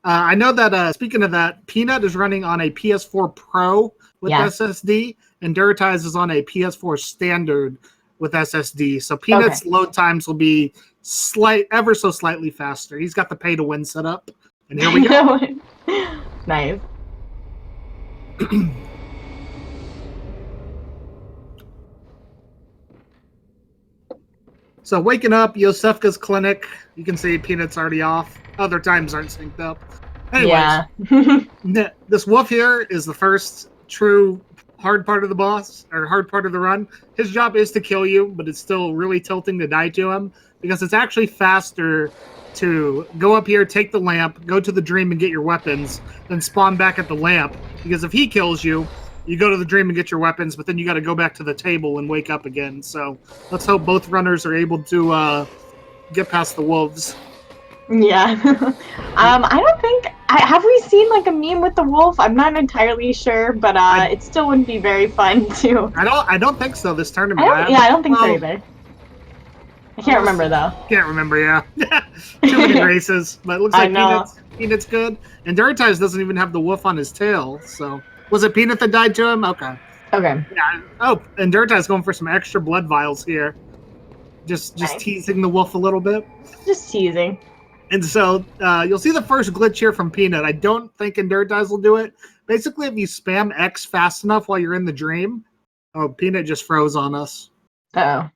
I know that, speaking of that, Peanut is running on a PS4 Pro with SSD, and Induratize is on a PS4 Standard with SSD. So Peanut's load times will be ever so slightly faster. He's got the pay-to-win set up. And here we go. Nice. So waking up, Yosefka's clinic. You can see Peanut's already off. Other times aren't synced up. Anyways, this wolf here is the first true hard part of the boss, or hard part of the run. His job is to kill you, but it's still really tilting to die to him, because it's actually faster to go up here, take the lamp, go to the dream and get your weapons, then spawn back at the lamp. Because if he kills you, you go to the dream and get your weapons, but then you got to go back to the table and wake up again. So let's hope both runners are able to get past the wolves. Yeah. I don't think... have we seen like a meme with the wolf? I'm not entirely sure, but it still wouldn't be very fun to... I don't think so this tournament. I don't think so either. I can't remember though. Can't remember, yeah. Too many races. But it looks like Peanut's good. And Induratize doesn't even have the wolf on his tail, so... Was it Peanut that died to him? Okay. Okay. Yeah. Oh, and Induratize going for some extra blood vials here. Just teasing the wolf a little bit. Just teasing. And so you'll see the first glitch here from Peanut. I don't think Induratize will do it. Basically, if you spam X fast enough while you're in the dream... Oh, Peanut just froze on us. Uh-oh.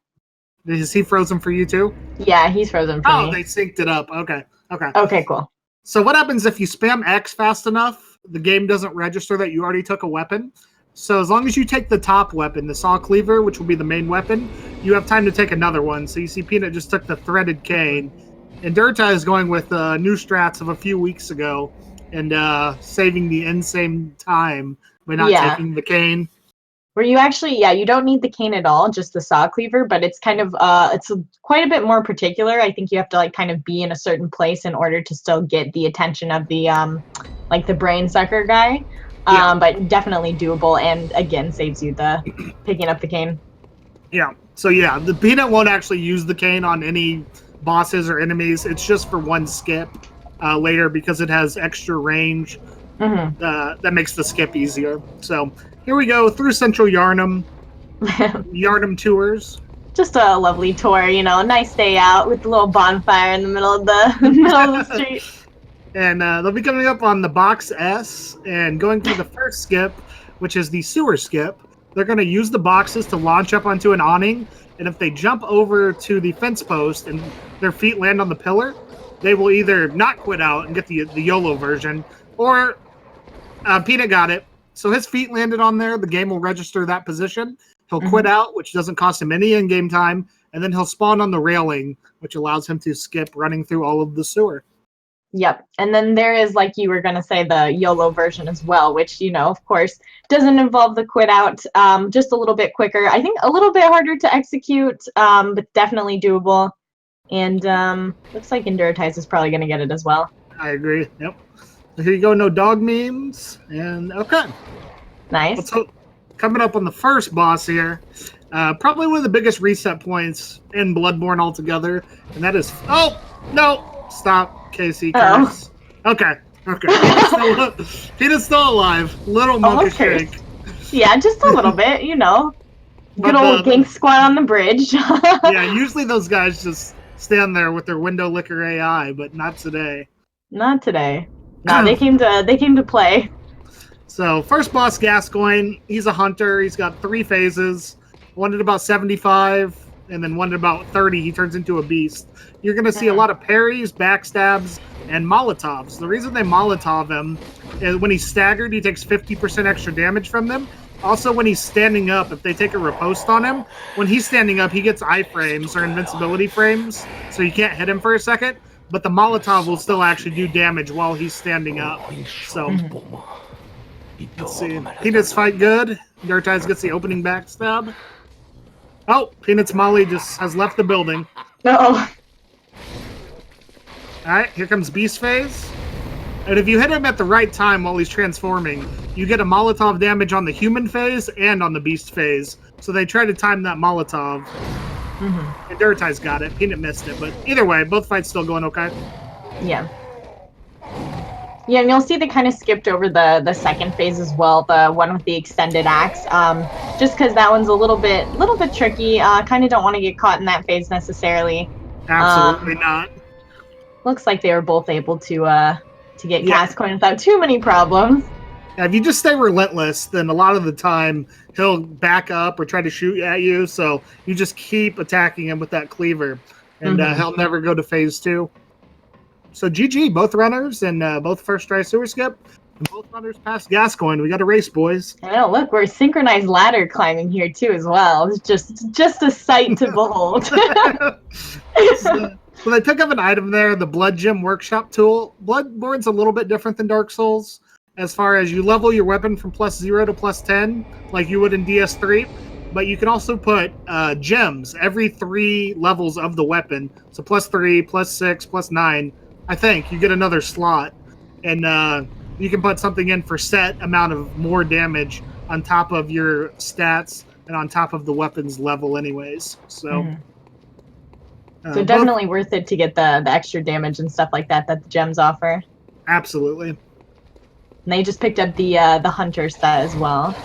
Is he frozen for you too? Yeah, he's frozen for me. Oh, they synced it up. Okay. Okay, cool. So what happens if you spam X fast enough, the game doesn't register that you already took a weapon. So as long as you take the top weapon, the saw cleaver, which will be the main weapon, you have time to take another one. So you see Peanut just took the threaded cane. And Induratize is going with new strats of a few weeks ago and saving the insane time by not taking the cane. Where you actually, you don't need the cane at all, just the saw cleaver, but it's kind of, it's quite a bit more particular. I think you have to like kind of be in a certain place in order to still get the attention of the, like the brain sucker guy. But definitely doable, and again, saves you the picking up the cane. Yeah, so yeah, the Peanut won't actually use the cane on any bosses or enemies. It's just for one skip later because it has extra range. That makes the skip easier. So here we go through Central Yharnam. Yharnam tours. Just a lovely tour, you know, a nice day out with a little bonfire in the middle of the street. And they'll be coming up on the box S and going through the first skip, which is the sewer skip. They're going to use the boxes to launch up onto an awning, and if they jump over to the fence post and their feet land on the pillar, they will either not quit out and get the YOLO version, or Peanut got it. So his feet landed on there. The game will register that position. He'll quit out, which doesn't cost him any in-game time, and then he'll spawn on the railing, which allows him to skip running through all of the sewer. Yep. And then there is, like you were going to say, the YOLO version as well, which, you know, of course, doesn't involve the quit out, just a little bit quicker. I think a little bit harder to execute, but definitely doable. And looks like Induratize is probably going to get it as well. I agree. Yep. So here you go. No dog memes. And okay. Nice. Coming up on the first boss here, probably one of the biggest reset points in Bloodborne altogether, and that is... Oh! No! Stop, Casey. Curse. Okay. Peanut's still alive. Little monkey shake. Yeah, just a little bit, you know. Good old gang squad on the bridge. Yeah, usually those guys just stand there with their window licker AI, but not today. Not today. No, they came to play. So, first boss, Gascoigne. He's a hunter. He's got 3 phases. One at about 75, and then one at about 30, he turns into a beast. You're going to see a lot of parries, backstabs, and Molotovs. The reason they Molotov him is when he's staggered, he takes 50% extra damage from them. Also, when he's standing up, if they take a riposte on him, when he's standing up, he gets iframes or invincibility frames, so you can't hit him for a second. But the Molotov will still actually do damage while he's standing up. So, let's see. Peanut's fight good. Induratize gets the opening backstab. Oh, Peanut's Molly just has left the building. Uh-oh. Alright, here comes Beast Phase. And if you hit him at the right time while he's transforming, you get a Molotov damage on the human phase and on the Beast Phase. So they try to time that Molotov. Induratize got it. Peanut missed it. But either way, both fights still going okay. Yeah. Yeah, and you'll see they kind of skipped over the second phase as well, the one with the extended axe. Just because that one's a little bit tricky. Kind of don't want to get caught in that phase necessarily. Absolutely not. Looks like they were both able to get Gascoigne without too many problems. Yeah, if you just stay relentless, then a lot of the time he'll back up or try to shoot at you. So you just keep attacking him with that cleaver, and he'll never go to phase 2. So GG, both runners and both first try sewer skip. And both runners passed Gascoigne. We got a race, boys. I know, look, we're synchronized ladder climbing here too as well. It's just a sight to behold. So they pick up an item there, the Blood Gem Workshop tool. Bloodborne's a little bit different than Dark Souls as far as you level your weapon from +0 to +10, like you would in DS3. But you can also put gems every 3 levels of the weapon. So +3, +6, +9. I think you get another slot. And you can put something in for set amount of more damage on top of your stats and on top of the weapon's level anyways. So so definitely worth it to get the extra damage and stuff like that the gems offer. Absolutely. And they just picked up the hunter set as well.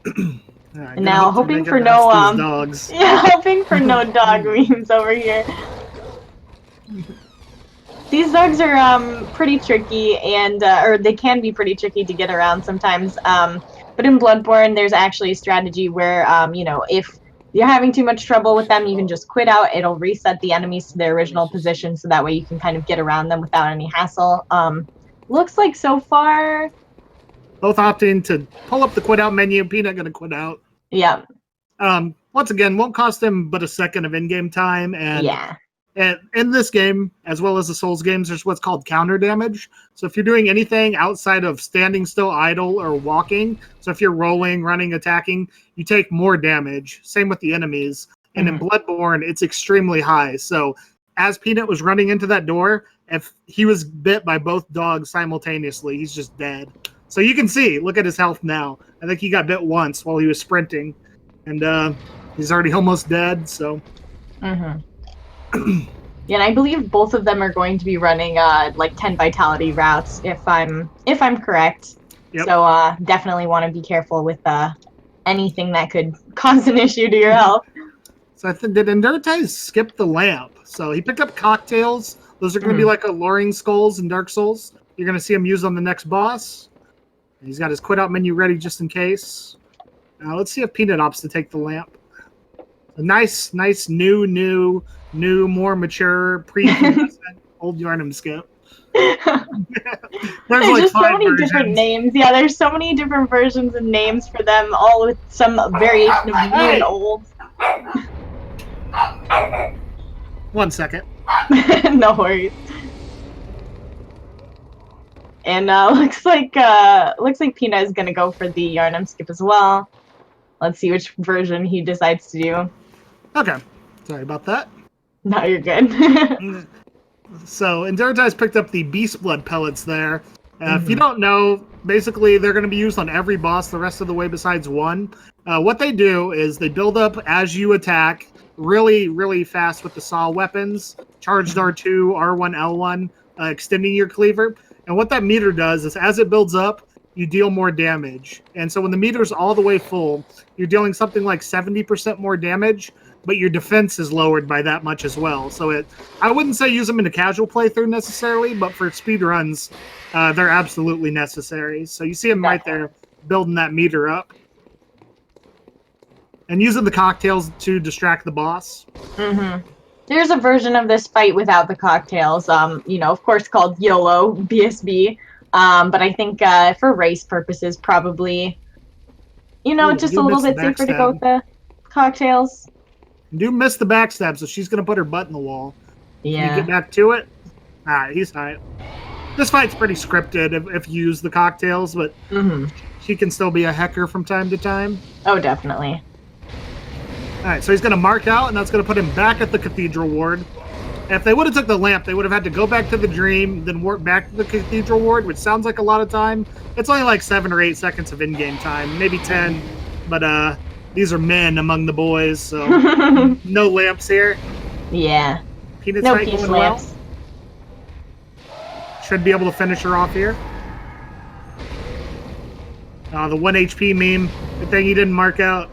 Right, and now hoping for no dogs. Yeah, hoping for no dog memes over here. These dogs are pretty tricky, and or they can be pretty tricky to get around sometimes. But in Bloodborne, there's actually a strategy where you know, if you're having too much trouble with them, you can just quit out. It'll reset the enemies to their original position, so that way you can kind of get around them without any hassle. Looks like so far both opting to pull up the quit out menu. Peanut gonna quit out. Yeah. Once again, won't cost him but a second of in-game time, and yeah. And in this game, as well as the Souls games, there's what's called counter damage. So if you're doing anything outside of standing still, idle, or walking, so if you're rolling, running, attacking, you take more damage. Same with the enemies. And in Bloodborne, it's extremely high. So as Peanut was running into that door, if he was bit by both dogs simultaneously, he's just dead. So you can see, look at his health now. I think he got bit once while he was sprinting. And he's already almost dead, so... Yeah, and I believe both of them are going to be running like 10 vitality routes if I'm correct. Yep. So definitely want to be careful with anything that could cause an issue to your health. So I think, did induratize skip the lamp? So he picked up cocktails. Those are going to be like alluring skulls in Dark Souls. You're going to see him use on the next boss. And he's got his quit out menu ready just in case. Now let's see if Peanut opts to take the lamp. A nice new, more mature, old Yarnum skip. There's like just so many different names. Yeah, there's so many different versions and names for them, all with some variation of new and old. 1 second. No worries. And looks like Peanut is gonna go for the Yarnum skip as well. Let's see which version he decides to do. Okay. Sorry about that. No, you're good. So, Induratize picked up the Beast Blood pellets there. If you don't know, basically they're going to be used on every boss the rest of the way besides one. What they do is they build up as you attack really, really fast with the saw weapons. Charged R2, R1, L1, extending your cleaver. And what that meter does is as it builds up, you deal more damage. And so when the meter's all the way full, you're dealing something like 70% more damage, but your defense is lowered by that much as well. So I wouldn't say use them in a casual playthrough necessarily, but for speed runs, they're absolutely necessary. So you see him right there building that meter up. And using the cocktails to distract the boss. There's a version of this fight without the cocktails, you know, of course called YOLO, BSB. But I think for race purposes, probably, you know, just a little bit safer to go with the cocktails. Do miss the backstab, so she's going to put her butt in the wall. Yeah. Can you get back to it? Alright, he's high. This fight's pretty scripted if you use the cocktails, but she can still be a hecker from time to time. Oh, definitely. Alright, so he's going to mark out, and that's going to put him back at the Cathedral Ward. If they would have took the lamp, they would have had to go back to the dream, then work back to the Cathedral Ward, which sounds like a lot of time. It's only like 7 or 8 seconds of in-game time, maybe 10. But these are men among the boys, so no lamps here. Yeah. Peanut's no fight peace going lamps. Should be able to finish her off here. The 1 HP meme. Good thing he didn't mark out.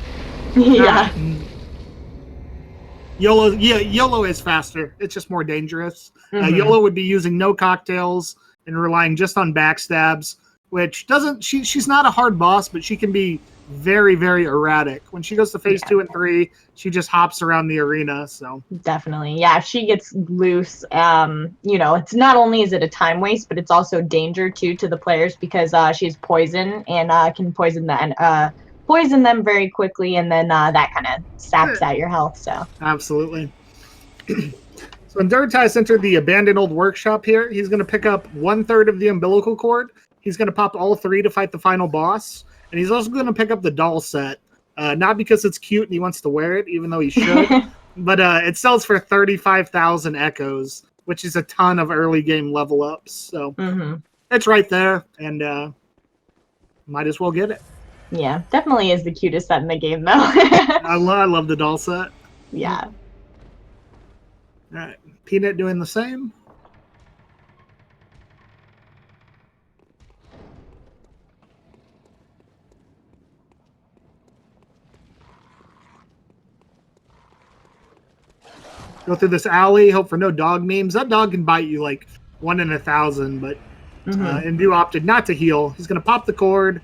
Yeah. YOLO is faster. It's just more dangerous. YOLO would be using no cocktails and relying just on backstabs, which doesn't. She's not a hard boss, but she can be very, very erratic. When she goes to phase 2 and 3, she just hops around the arena. So definitely, yeah. If she gets loose, it's not only is it a time waste, but it's also danger too to the players because she's poison and can poison them very quickly, and then that kind of saps out your health. So absolutely. So induratize entered the abandoned old workshop here. He's going to pick up 1/3 of the umbilical cord. He's going to pop all 3 to fight the final boss. And he's also going to pick up the doll set. Not because it's cute and he wants to wear it, even though he should. But it sells for 35,000 echoes, which is a ton of early game level ups. So it's right there. And might as well get it. Yeah, definitely is the cutest set in the game, though. I love the doll set. Yeah. All right. Peanut doing the same. Go through this alley, hope for no dog memes. That dog can bite you like 1 in 1,000, but Indu opted not to heal. He's going to pop the cord,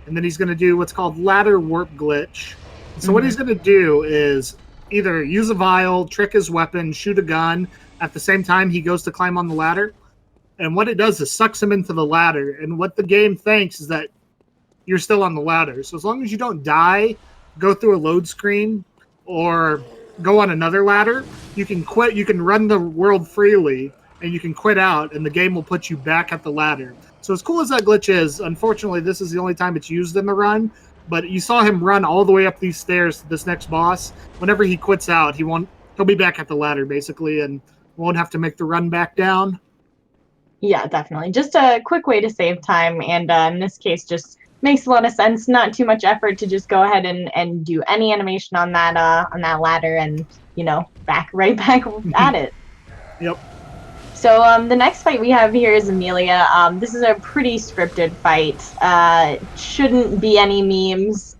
and then he's going to do what's called ladder warp glitch. So what he's going to do is either use a vial, trick his weapon, shoot a gun. At the same time, he goes to climb on the ladder. And what it does is sucks him into the ladder. And what the game thinks is that you're still on the ladder. So as long as you don't die, go through a load screen, or go on another ladder, you can quit. You can run the world freely, and you can quit out, and the game will put you back at the ladder. So as cool as that glitch is, unfortunately, this is the only time it's used in the run. But you saw him run all the way up these stairs to this next boss. Whenever he quits out, he'll be back at the ladder, basically, and won't have to make the run back down. Yeah, definitely. Just a quick way to save time, and in this case, just makes a lot of sense. Not too much effort to just go ahead and do any animation on that ladder, and right back at it. Yep. So the next fight we have here is Amelia. This is a pretty scripted fight. Shouldn't be any memes.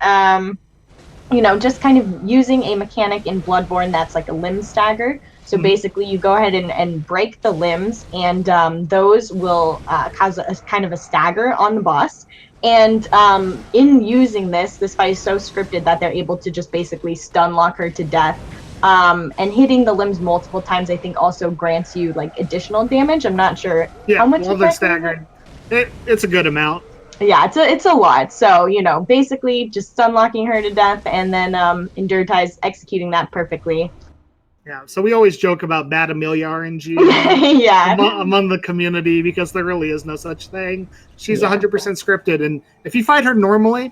Just kind of using a mechanic in Bloodborne that's like a limb stagger. So basically, you go ahead and break the limbs, and those will cause a kind of a stagger on the boss. And in using this fight is so scripted that they're able to just basically stun lock her to death. And hitting the limbs multiple times, I think, also grants you like additional damage. I'm not sure how much. While they're staggered, it's a good amount. Yeah, it's a lot. So basically just stun locking her to death, and then Induratize executing that perfectly. Yeah, so we always joke about bad Amelia RNG among the community because there really is no such thing. She's 100% scripted, and if you fight her normally,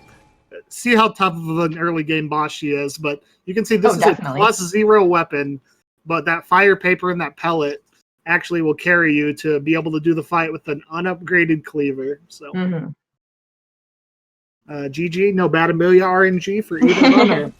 see how tough of an early game boss she is. But you can see this is definitely a +0 weapon, but that fire paper and that pellet actually will carry you to be able to do the fight with an unupgraded cleaver. So, GG, no bad Amelia RNG for either runner.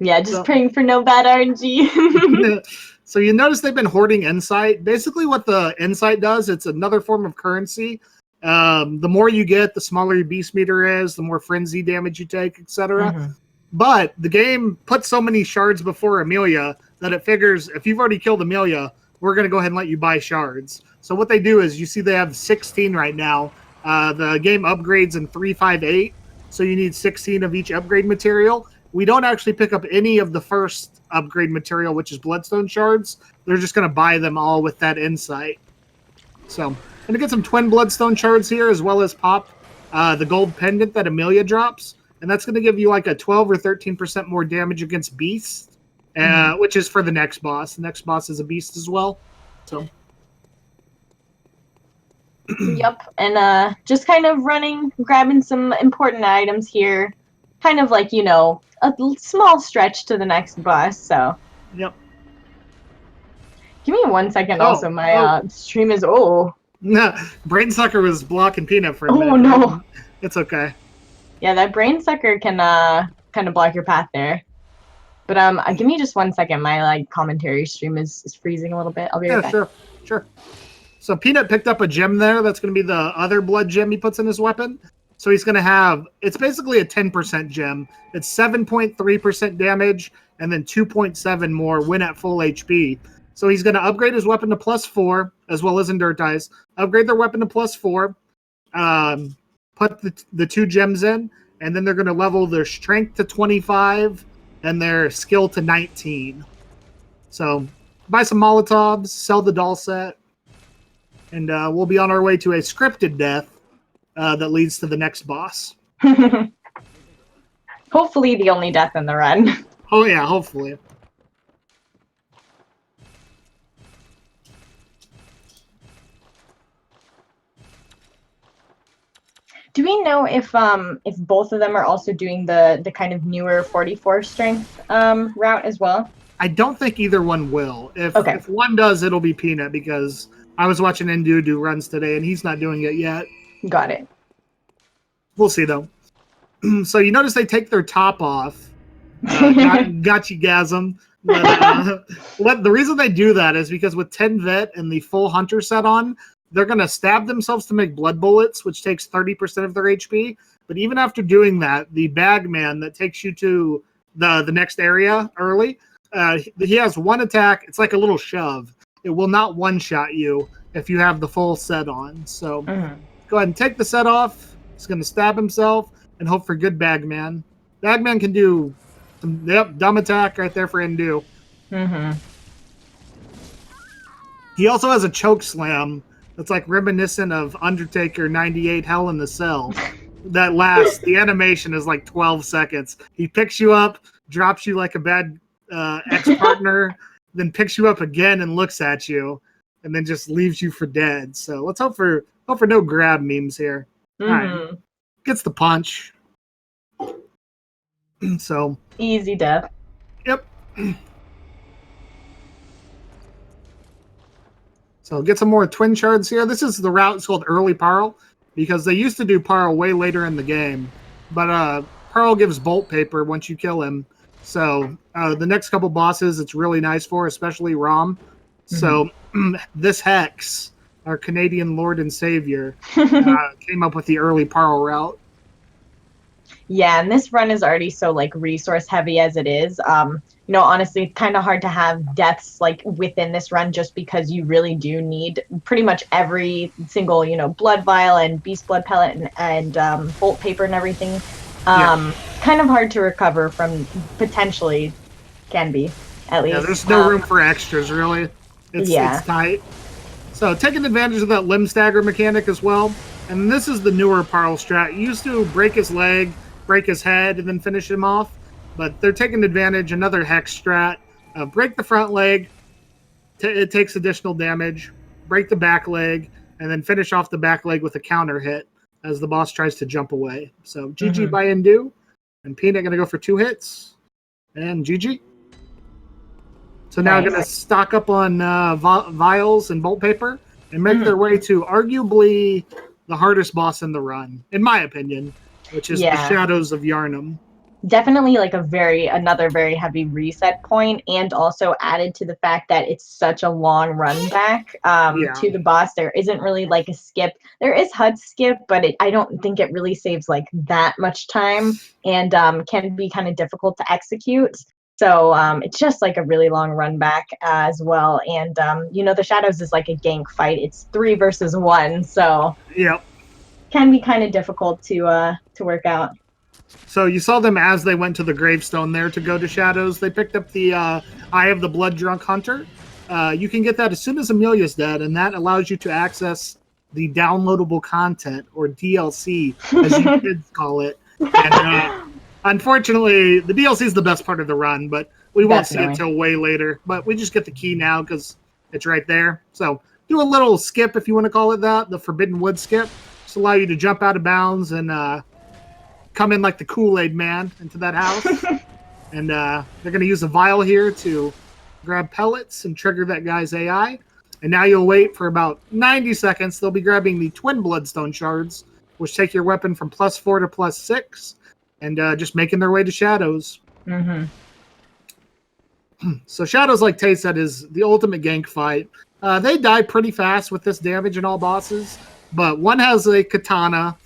Yeah, just praying for no bad RNG. So you notice they've been hoarding insight. Basically what the insight does, it's another form of currency. The more you get, the smaller your beast meter is, the more frenzy damage you take, etc. But the game puts so many shards before Amelia that it figures if you've already killed Amelia, we're going to go ahead and let you buy shards. So what they do is you see they have 16 right now. The game upgrades in 358, so you need 16 of each upgrade material. We don't actually pick up any of the first upgrade material, which is bloodstone shards. They're just going to buy them all with that insight. So, I'm going to get some twin bloodstone shards here, as well as pop the gold pendant that Amelia drops. And that's going to give you like a 12 or 13% more damage against beasts, which is for the next boss. The next boss is a beast as well. So. Yep, and just kind of grabbing some important items here. Kind of like, a small stretch to the next boss, so. Yep. Give me 1 second also, my stream is, Brain Sucker was blocking Peanut for a minute. Oh, no. It's okay. Yeah, that Brain Sucker can kind of block your path there. But give me just 1 second. My like commentary stream is freezing a little bit. I'll be right Yeah, back. sure. So Peanut picked up a gem there. That's going to be the other blood gem he puts in his weapon. So he's going to have, it's basically a 10% gem. It's 7.3% damage and then 2.7 more when at full HP. So he's going to upgrade his weapon to +4 as well as induratize. Upgrade their weapon to +4. Put the 2 gems in, and then they're going to level their strength to 25 and their skill to 19. So buy some Molotovs, sell the doll set, and we'll be on our way to a scripted death that leads to the next boss. Hopefully the only death in the run. Oh yeah, hopefully. Do we know if both of them are also doing the kind of newer 44 strength route as well? I don't think either one will. If one does, it'll be Peanut, because I was watching Indu do runs today, and he's not doing it yet. Got it. We'll see, though. So you notice they take their top off. Gotcha-gasm. But, the reason they do that is because with 10 vet and the full hunter set on, they're going to stab themselves to make blood bullets, which takes 30% of their HP. But even after doing that, the bagman that takes you to the next area early, he has one attack. It's like a little shove. It will not one-shot you if you have the full set on. So go ahead and take the set off. He's going to stab himself and hope for good bagman. Bagman can do some dumb attack right there for Indu. He also has a choke slam that's like reminiscent of Undertaker 98 Hell in the Cell. That lasts, the animation is like 12 seconds. He picks you up, drops you like a bad ex-partner, then picks you up again and looks at you, and then just leaves you for dead. So let's hope for no grab memes here. All right. Gets the punch. So easy death. Yep. So get some more twin shards here. This is the route. It's called early Pearl, because they used to do Pearl way later in the game. But Pearl gives bolt paper once you kill him. So the next couple bosses, it's really nice for, especially Rom. So this Hex, our Canadian Lord and Savior, came up with the early Pearl route. Yeah, and this run is already so like resource heavy as it is. You know, honestly, it's kind of hard to have deaths like within this run, just because you really do need pretty much every single, you know, blood vial and beast blood pellet and bolt paper and everything. Kind of hard to recover from, potentially, can be, at least. Yeah, there's no room for extras, really. It's tight. So taking advantage of that limb stagger mechanic as well. And this is the newer Pearl strat. You used to break his leg, break his head, and then finish him off. But they're taking advantage, another Hex strat. Break the front leg, it takes additional damage. Break the back leg, and then finish off the back leg with a counter hit as the boss tries to jump away. So GG by Indu. And Peanut going to go for 2 hits. And GG. So now going to stock up on vials and bolt paper and make their way to arguably the hardest boss in the run, in my opinion, which is the Shadows of Yharnam. Definitely like another very heavy reset point, and also added to the fact that it's such a long run back to the boss. There isn't really like a skip. There is HUD skip, but I don't think it really saves like that much time, and can be kind of difficult to execute. So it's just like a really long run back as well. And you know, the Shadows is like a gank fight. It's 3 versus 1, so can be kind of difficult to work out. So you saw them as they went to the gravestone there to go to Shadows. They picked up the Eye of the Blood Drunk Hunter. You can get that as soon as Amelia's dead, and that allows you to access the downloadable content, or DLC, as you kids call it. And unfortunately, the DLC is the best part of the run, but we won't see it till way later. But we just get the key now because it's right there. So do a little skip, if you want to call it that, the Forbidden Wood skip. Just allow you to jump out of bounds and come in like the Kool-Aid man into that house. And they're going to use a vial here to grab pellets and trigger that guy's AI. And now you'll wait for about 90 seconds. They'll be grabbing the twin bloodstone shards, which take your weapon from +4 to +6, and just making their way to Shadows. So Shadows, like Tay said, is the ultimate gank fight. They die pretty fast with this damage in all bosses, but one has a katana,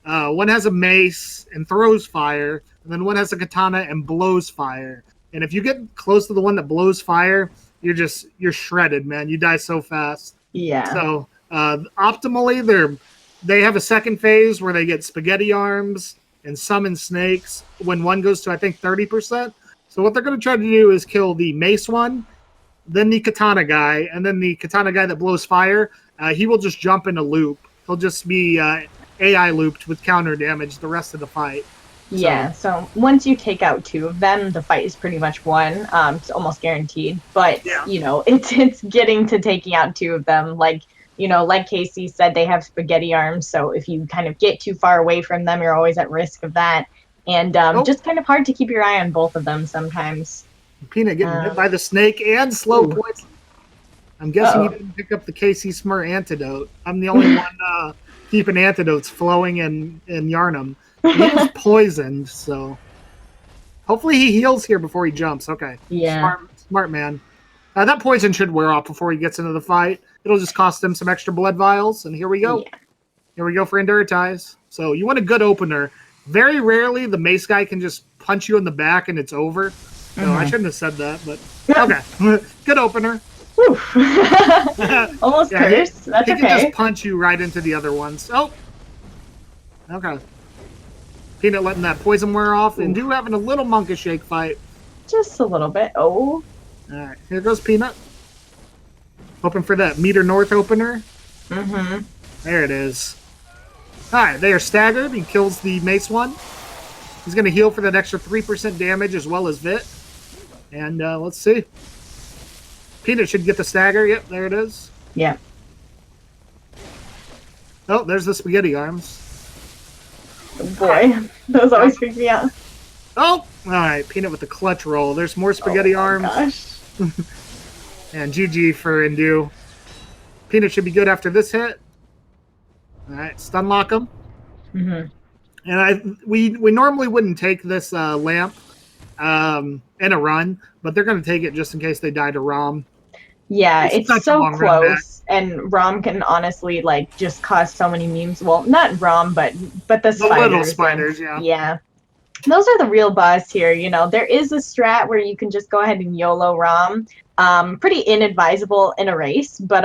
one has a mace and throws fire, and then one has a katana and blows fire. And if you get close to the one that blows fire, you're shredded, man. You die so fast. Yeah. So optimally, they have a second phase where they get spaghetti arms and summon snakes when one goes to, I think, 30%. So what they're going to try to do is kill the mace one, then the katana guy, and then the katana guy that blows fire. He will just jump in a loop. He'll just be AI looped with counter damage the rest of the fight. Yeah, so once you take out 2 of them, the fight is pretty much won. It's almost guaranteed. But, you know, it's getting to taking out 2 of them. Like, you know, like Casey said, they have spaghetti arms. So if you kind of get too far away from them, you're always at risk of that. And just kind of hard to keep your eye on both of them sometimes. Peanut getting hit by the snake and slow poison. I'm guessing you didn't pick up the Casey Smur antidote. I'm the only one keeping antidotes flowing in Yarnum. He is poisoned, so hopefully he heals here before he jumps. Okay. Yeah. Smart man. That poison should wear off before he gets into the fight. It'll just cost him some extra blood vials, and here we go. Yeah. Here we go for Induratize. So you want a good opener. Very rarely the mace guy can just punch you in the back and it's over. No, I shouldn't have said that, but okay. Good opener. Almost cursed. That's he okay. can just punch you right into the other ones. Oh. Okay. Peanut letting that poison wear off, and do having a little monkish shake fight. Just a little bit. Oh. Alright, here goes Peanut. Hoping for that meter north opener. Mm-hmm. There it is. Alright, they are staggered. He kills the mace one. He's going to heal for that extra 3% damage as well as Vit. And let's see. Peanut should get the stagger. Yep, there it is. Yeah. Oh, there's the spaghetti arms. Oh boy, those always freak me out. Oh, all right. Peanut with the clutch roll. There's more spaghetti arms. Gosh. And GG for Indu. Peanut should be good after this hit. All right, stun lock him. Mm-hmm. And we normally wouldn't take this lamp in a run, but they're going to take it just in case they die to Rom. Yeah, it's so close, and Rom can honestly like just cause so many memes. Well, not Rom, but the spiders. Little spiders, yeah. Yeah, those are the real boss here. You know, there is a strat where you can just go ahead and YOLO Rom. Pretty inadvisable in a race, but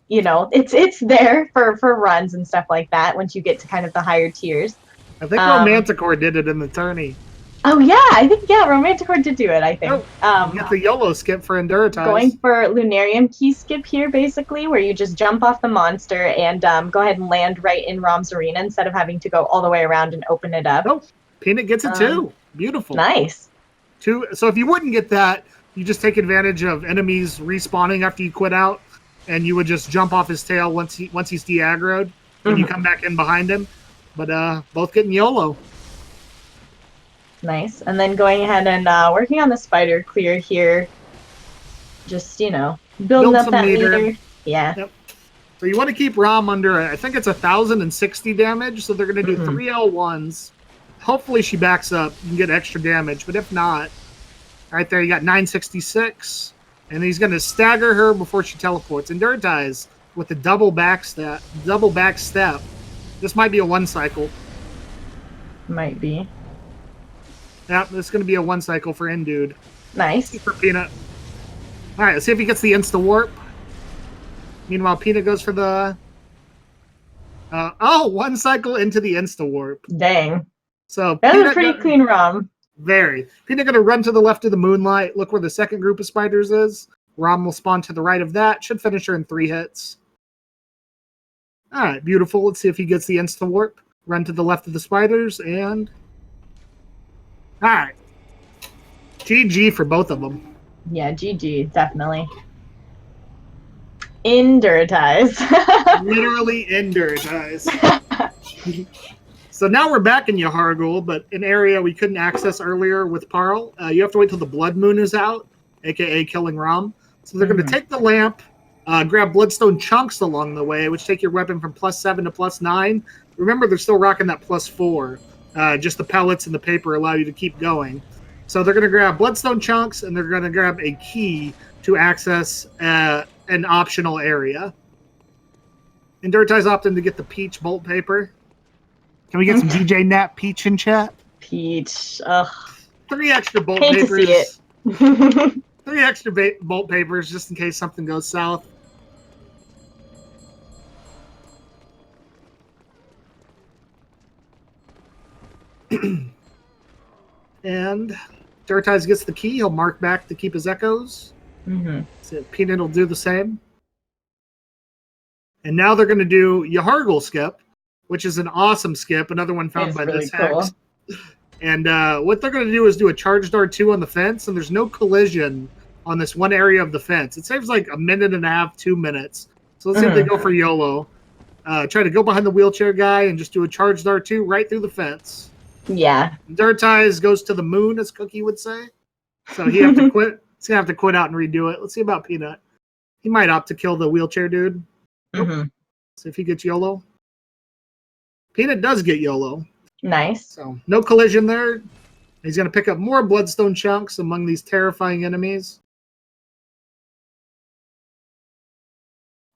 you know, it's there for runs and stuff like that. Once you get to kind of the higher tiers, I think Romanticore did it in the tourney. Oh yeah, I think Romanticore did do it. I think. You get the YOLO skip for Induratize. Going for Lunarium key skip here, basically, where you just jump off the monster and go ahead and land right in Rom's arena instead of having to go all the way around and open it up. Oh, Peanut gets it too. Beautiful. Nice. So if you wouldn't get that, you just take advantage of enemies respawning after you quit out, and you would just jump off his tail once he's de-aggroed, and you come back in behind him. But both getting YOLO. Nice. And then going ahead and working on the spider clear here. Just, you know, building up that meter. Yeah. Yep. So you want to keep Rom under, I think it's 1,060 damage, so they're going to do 3 L1s. Hopefully she backs up. You can get extra damage, but if not, right there you got 966. And he's going to stagger her before she teleports. Induratize with the double back step. This might be a 1 cycle. Might be. Yeah, this is going to be a 1 cycle for Indude. Nice. For Peanut. All right, let's see if he gets the insta-warp. Meanwhile, Peanut goes for the... 1 cycle into the insta-warp. Dang. So that was a pretty clean Rom. Very. Peanut going to run to the left of the moonlight. Look where the second group of spiders is. Rom will spawn to the right of that. Should finish her in 3 hits. All right, beautiful. Let's see if he gets the insta-warp. Run to the left of the spiders, and... All right. GG for both of them. Yeah, GG, definitely. Induratize. Literally Induratize. So now we're back in Yahargul, but an area we couldn't access earlier with Parl. You have to wait till the blood moon is out, a.k.a. killing Rom. So they're going to take the lamp, grab bloodstone chunks along the way, which take your weapon from +7 to +9. Remember, they're still rocking that +4. Just the pellets and the paper allow you to keep going. So they're going to grab bloodstone chunks, and they're going to grab a key to access an optional area. Induratize opted to get the peach bolt paper. Can we get some DJ Nat Peach in chat? Peach. Ugh. 3 extra bolt Hate papers. to see it. 3 extra bolt papers just in case something goes south. And Induratize gets the key. He'll mark back to keep his echoes. So Peanut will do the same. And now they're going to do Yahargul skip, which is an awesome skip. Another one found by really this cool. hex. And what they're going to do is do a charged R2 on the fence, and there's no collision on this one area of the fence. It saves like 1.5 minutes, 2 minutes. So let's see if they go for YOLO. Try to go behind the wheelchair guy and just do a charged R2 right through the fence. Yeah. Induratize goes to the moon, as Cookie would say. So he have to quit. He's going to have to quit out and redo it. Let's see about Peanut. He might opt to kill the wheelchair dude. Nope. See if he gets YOLO. Peanut does get YOLO. Nice. So no collision there. He's going to pick up more bloodstone chunks among these terrifying enemies.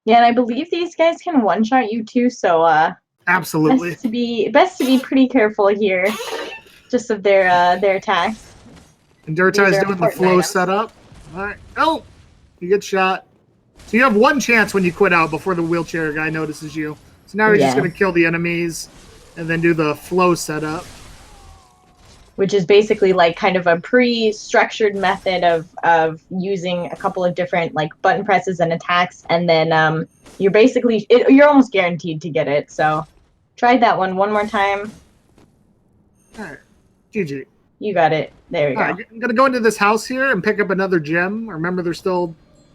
Yeah, and I believe these guys can one-shot you too, so Absolutely. Best to be pretty careful here, just of their attacks. Induratize doing the flow setup. All right. Oh, you get shot. So you have one chance when you quit out before the wheelchair guy notices you. So now you're just going to kill the enemies and then do the flow setup. Which is basically like kind of a pre-structured method of using a couple of different like button presses and attacks, and then you're almost guaranteed to get it. So try that one more time. All right. GG. You got it. There you go. Right, I'm going to go into this house here and pick up another gem. Remember, they're still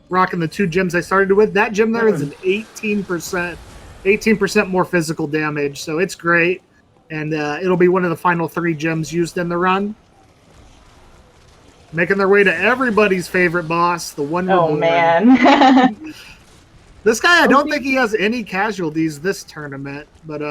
rocking the 2 gems I started with. That gem there is an 18% more physical damage, so it's great. And it'll be one of the final 3 gems used in the run. Making their way to everybody's favorite boss, the Wonder Boy. Oh, man. This guy, I don't think he has any casualties this tournament, but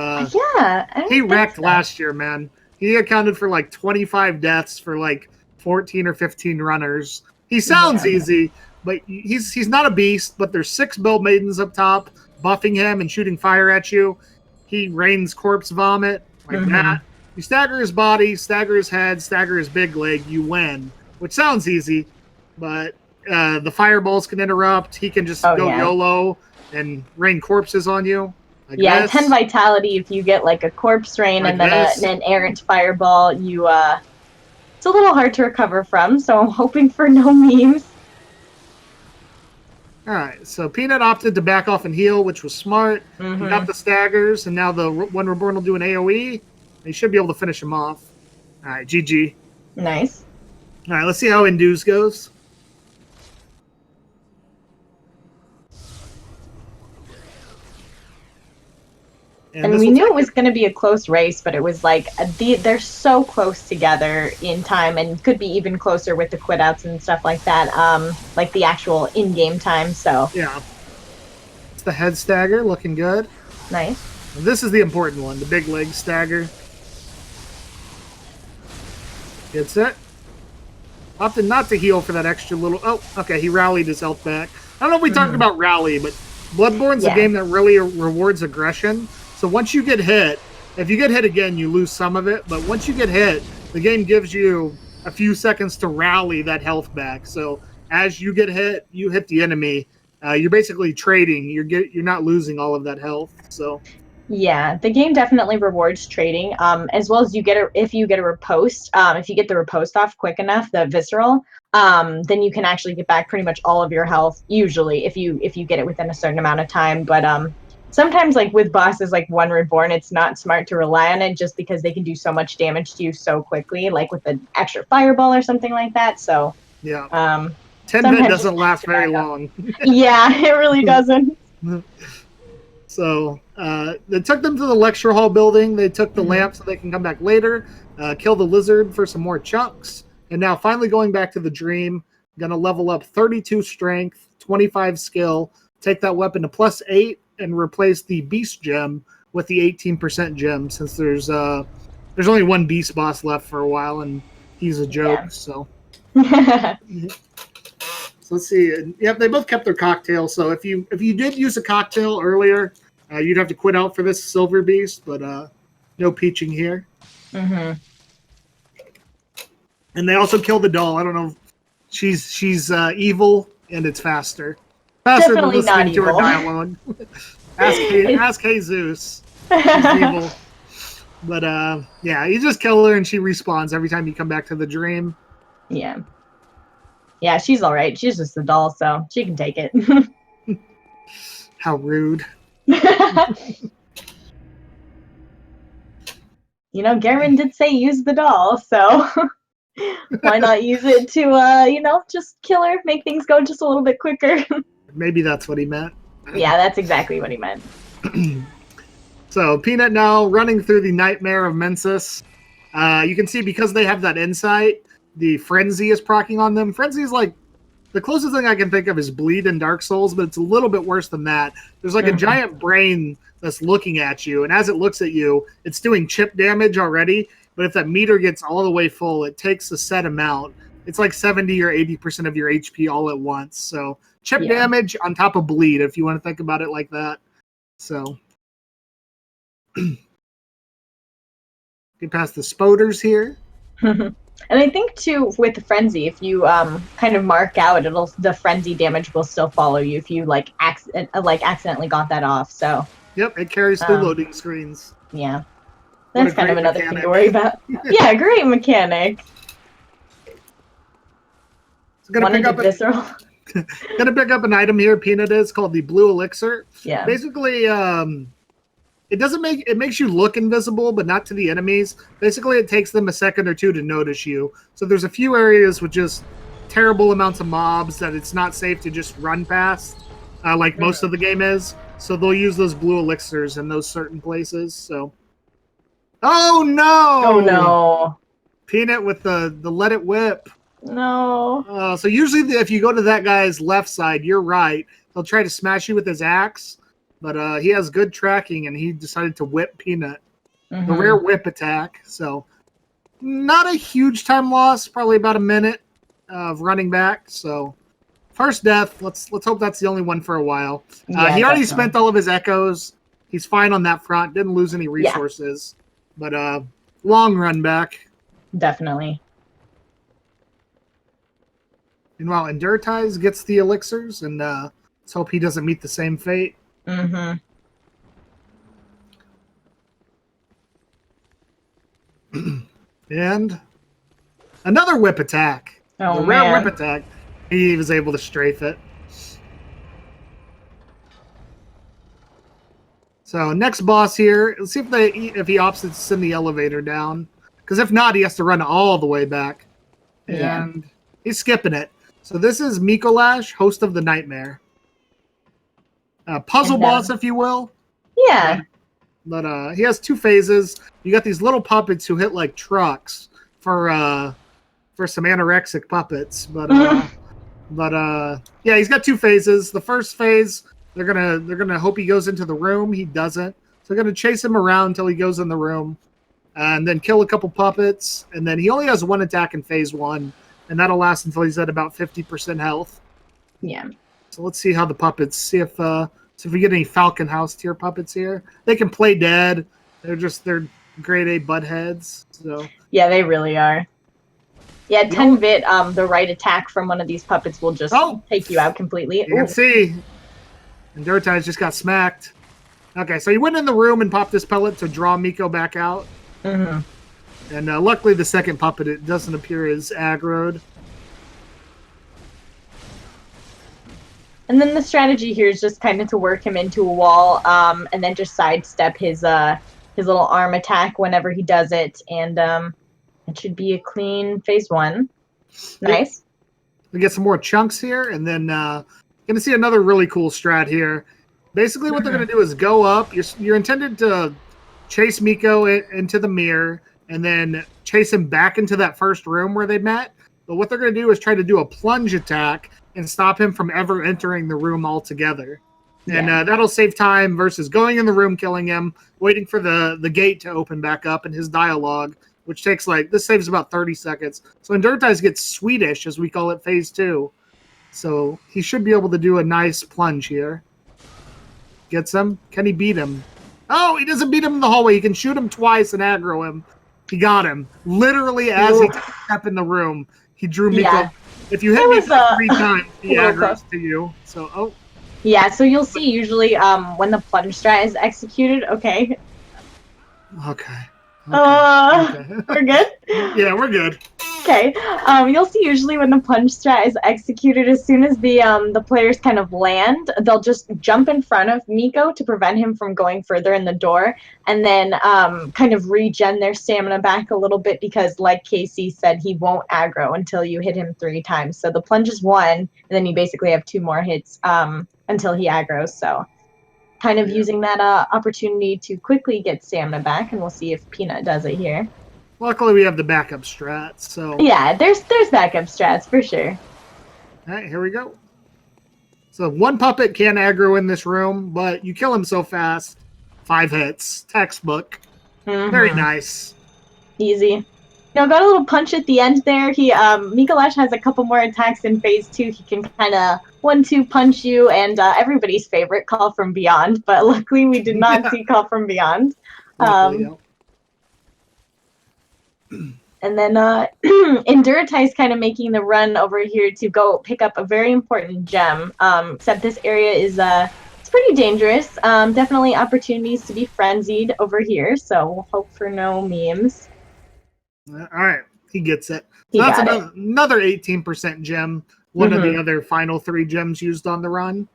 he wrecked last year, man. He accounted for like 25 deaths for like 14 or 15 runners. He sounds easy, but he's not a beast, but there's 6 build maidens up top buffing him and shooting fire at you. He rains corpse vomit like that. You stagger his body, stagger his head, stagger his big leg, you win, which sounds easy, but the fireballs can interrupt. He can just go YOLO and rain corpses on you. Like 10 vitality if you get like a corpse rain like and then an errant fireball. You it's a little hard to recover from, so I'm hoping for no memes. All right, so Peanut opted to back off and heal, which was smart. He got the staggers, and now the One Reborn will do an AoE. He should be able to finish him off. All right, GG. Nice. All right, let's see how Induce goes. And we knew it was going to be a close race, but it was like they're so close together in time, and could be even closer with the quit outs and stuff like that, like the actual in-game time. So yeah, it's the head stagger looking good. Nice. And this is the important one, the big leg stagger. Gets it. Opted not to heal for that extra little. Oh, okay, he rallied his health back. I don't know if we talked about rally, but Bloodborne's a game that really rewards aggression. So once you get hit, if you get hit again, you lose some of it. But once you get hit, the game gives you a few seconds to rally that health back. So as you get hit, you hit the enemy. You're basically trading. You're not losing all of that health. So yeah, the game definitely rewards trading. As well as if you get a riposte, if you get the riposte off quick enough, the visceral, then you can actually get back pretty much all of your health. Usually, if you get it within a certain amount of time, but sometimes, like with bosses like One Reborn, it's not smart to rely on it just because they can do so much damage to you so quickly, like with an extra fireball or something like that. So yeah, 10-minute doesn't last very long. Yeah, it really doesn't. So they took them to the lecture hall building. They took the lamp so they can come back later, kill the lizard for some more chunks, and now finally going back to the dream. Going to level up 32 strength, 25 skill, take that weapon to +8, and replace the beast gem with the 18% gem, since there's only one beast boss left for a while, and he's a joke. Yeah. So. So let's see. Yep, they both kept their cocktail. So if you did use a cocktail earlier, you'd have to quit out for this silver beast, but no peaching here. Mm-hmm. And they also killed the doll. I don't know. She's evil and it's faster. Faster Definitely than listening to her not dialogue. ask Jesus. She's evil. But yeah, you just kill her and she respawns every time you come back to the dream. Yeah. Yeah, she's all right. She's just a doll, so she can take it. How rude. You know, Garen did say use the doll, so why not use it to, you know, just kill her, make things go just a little bit quicker. Maybe that's what he meant. Yeah, that's exactly what he meant. So Peanut now running through the nightmare of Mensis. You can see because they have that insight, the frenzy is proccing on them. Frenzy is like the closest thing I can think of is bleed in Dark Souls, but it's a little bit worse than that. There's like a giant brain that's looking at you, and as it looks at you, it's doing chip damage already. But if that meter gets all the way full, it takes a set amount. It's like 70 or 80% of your HP all at once. So chip damage on top of bleed, if you want to think about it like that. So get past the spoders here. And I think too with the frenzy, if you kind of mark out, the frenzy damage will still follow you if you like accidentally got that off. So yep, it carries through loading screens. Yeah, that's kind of another thing to worry about. Yeah, great mechanic. So gonna pick up an item here. Peanut is called the blue elixir. Yeah. Basically, it makes you look invisible, but not to the enemies. Basically, it takes them a second or two to notice you. So there's a few areas with just terrible amounts of mobs that it's not safe to just run past, like most of the game is. So they'll use those blue elixirs in those certain places. So, oh no! Oh no! Peanut with the let it whip. No. So usually, if you go to that guy's left side, you're right. He'll try to smash you with his axe. But he has good tracking, and he decided to whip Peanut. The rare whip attack. So not a huge time loss, probably about a minute of running back. So first death. Let's hope that's the only one for a while. He already spent all of his echoes. He's fine on that front. Didn't lose any resources. Yeah. But long run back. Definitely. Meanwhile, Induratize gets the elixirs, and let's hope he doesn't meet the same fate. Mm-hmm. And another whip attack. Oh, the rare whip attack. He was able to strafe it. So next boss here. Let's see if he opts to send the elevator down. Because if not, he has to run all the way back. And he's skipping it. So this is Mikolash, host of the nightmare. Puzzle boss, if you will. Yeah. But he has two phases. You got these little puppets who hit like trucks for some anorexic puppets. But yeah, he's got two phases. The first phase, they're gonna hope he goes into the room. He doesn't. So they're gonna chase him around until he goes in the room, and then kill a couple puppets. And then he only has one attack in phase one, and that'll last until he's at about 50% health. Yeah. So let's see how the puppets. See if we get any Falcon House tier puppets here. They can play dead. They're grade A butt heads. So yeah, they really are. Yeah, 10-bit. The right attack from one of these puppets will just take you out completely. You can see, Induratize just got smacked. Okay, so he went in the room and popped this pellet to draw Miko back out. Mm-hmm. And luckily, the second puppet, it doesn't appear as aggroed. And then the strategy here is just kind of to work him into a wall, and then just sidestep his little arm attack whenever he does it, and it should be a clean phase one. Nice. We get some more chunks here, and then gonna see another really cool strat here. Basically, what they're gonna do is go up. You're intended to chase Miko into the mirror, and then chase him back into that first room where they met. But what they're gonna do is try to do a plunge attack and stop him from ever entering the room altogether. And that'll save time versus going in the room, killing him, waiting for the gate to open back up and his dialogue, which takes this saves about 30 seconds. So induratize gets Swedish, as we call it, phase 2. So he should be able to do a nice plunge here. Gets him. Can he beat him? Oh, he doesn't beat him in the hallway. He can shoot him twice and aggro him. He got him. Literally as he took a step in the room, he drew Miko. Yeah. If you hit Miko 3 times, he aggroes to you. So, oh. Yeah, so you'll see usually when the plunge strat is executed. Okay. Okay. We're good? Yeah, we're good. Okay. You'll see usually when the plunge strat is executed, as soon as the players kind of land, they'll just jump in front of Miko to prevent him from going further in the door, and then kind of regen their stamina back a little bit because, like Casey said, he won't aggro until you hit him 3 times. So the plunge is 1, and then you basically have 2 more hits until he aggros. So kind of using that opportunity to quickly get stamina back, and we'll see if Peanut does it here. Luckily, we have the backup strats, so... Yeah, there's backup strats, for sure. All right, here we go. So 1 puppet can aggro in this room, but you kill him so fast. 5 hits. Textbook. Very nice. Easy. Got a little punch at the end there. Mikolash has a couple more attacks in phase 2. He can kind of 1-2 punch you, and everybody's favorite, Call from Beyond. But luckily, we did not see Call from Beyond. Luckily, And then Induratize kind of making the run over here to go pick up a very important gem. Except this area is it's pretty dangerous. Definitely opportunities to be frenzied over here. So we'll hope for no memes. All right, he gets it. So that's another 18% gem. One of the other final 3 gems used on the run.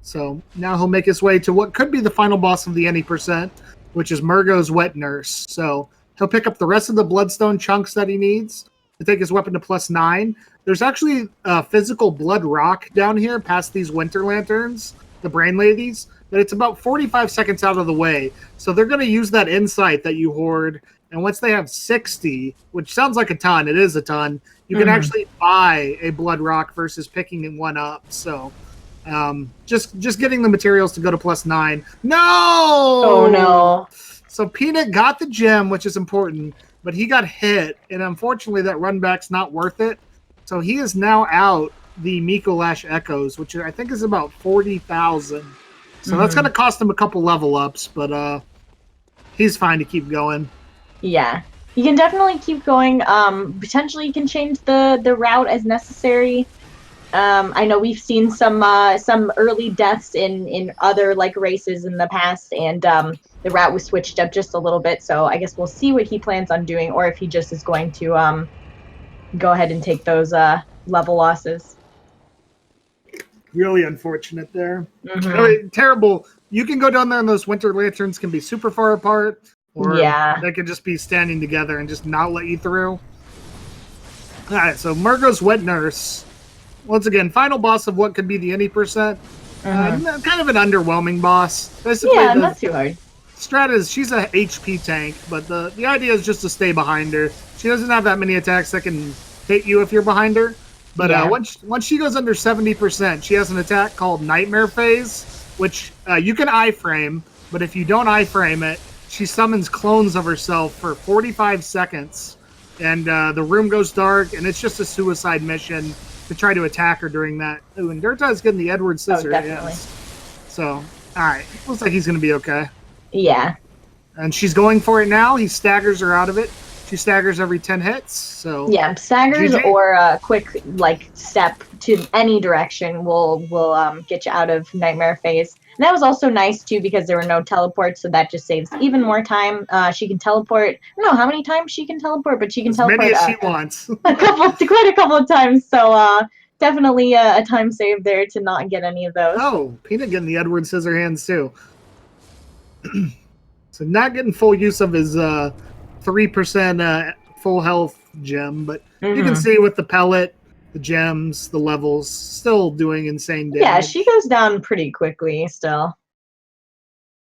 So now he'll make his way to what could be the final boss of the any percent, which is Murgo's Wet Nurse. So he'll pick up the rest of the bloodstone chunks that he needs to take his weapon to +9. There's actually a physical blood rock down here past these winter lanterns, the brain ladies, but it's about 45 seconds out of the way. So they're going to use that insight that you hoard, and once they have 60, which sounds like a ton, it is a ton, you can actually buy a blood rock versus picking one up. So just getting the materials to go to +9. No! Oh, no. So Peanut got the gem, which is important, but he got hit, and unfortunately that run back's not worth it. So he is now out the Mikolash Echoes, which I think is about 40,000. So that's going to cost him a couple level ups, but he's fine to keep going. Yeah. You can definitely keep going. Potentially you can change the route as necessary. I know we've seen some early deaths in other races in the past, and the route was switched up just a little bit. So I guess we'll see what he plans on doing, or if he just is going to go ahead and take those level losses. Really unfortunate there. Terrible. You can go down there, and those winter lanterns can be super far apart, or they can just be standing together and just not let you through. All right, so Murgo's Wet Nurse. Once again, final boss of what could be the any percent. Kind of an underwhelming boss. Basically, not too hard. Strat is, she's a HP tank, but the idea is just to stay behind her. She doesn't have that many attacks that can hit you if you're behind her. But once she goes under 70%, she has an attack called Nightmare Phase, which you can iframe, but if you don't iframe it, she summons clones of herself for 45 seconds, and the room goes dark, and it's just a suicide mission to try to attack her during that. Ooh, and Dirta's getting the Edward Scissor. Definitely. Yes. So, all right. Looks like he's going to be okay. Yeah. And she's going for it now. He staggers her out of it. She staggers every 10 hits. So yeah, staggers GG. Or a quick step to any direction will get you out of Nightmare Phase. And that was also nice too because there were no teleports, so that just saves even more time. She can teleport. I don't know how many times she can teleport, but she can teleport many as she wants. quite a couple of times. So definitely a time save there to not get any of those. Oh, Peanut getting the Edward Scissorhands too. So not getting full use of his 3% full health gem, but you can see with the pellet, the gems, the levels, still doing insane damage. Yeah, she goes down pretty quickly still.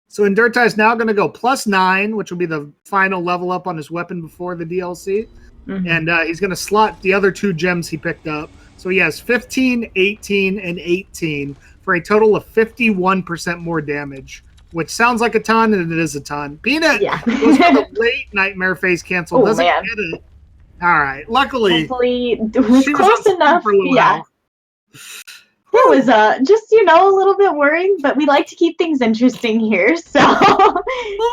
So Induratize now going to go +9, which will be the final level up on his weapon before the DLC. And he's going to slot the other 2 gems he picked up. So he has 15, 18, and 18 for a total of 51% more damage. which sounds like a ton, and it is a ton. Peanut Yeah. goes for the late nightmare phase cancel. Oh, Doesn't man. get it. All right. Luckily, Hopefully, it was she close on enough. super low Yeah. health. It was just, a little bit worrying, but we like to keep things interesting here. So,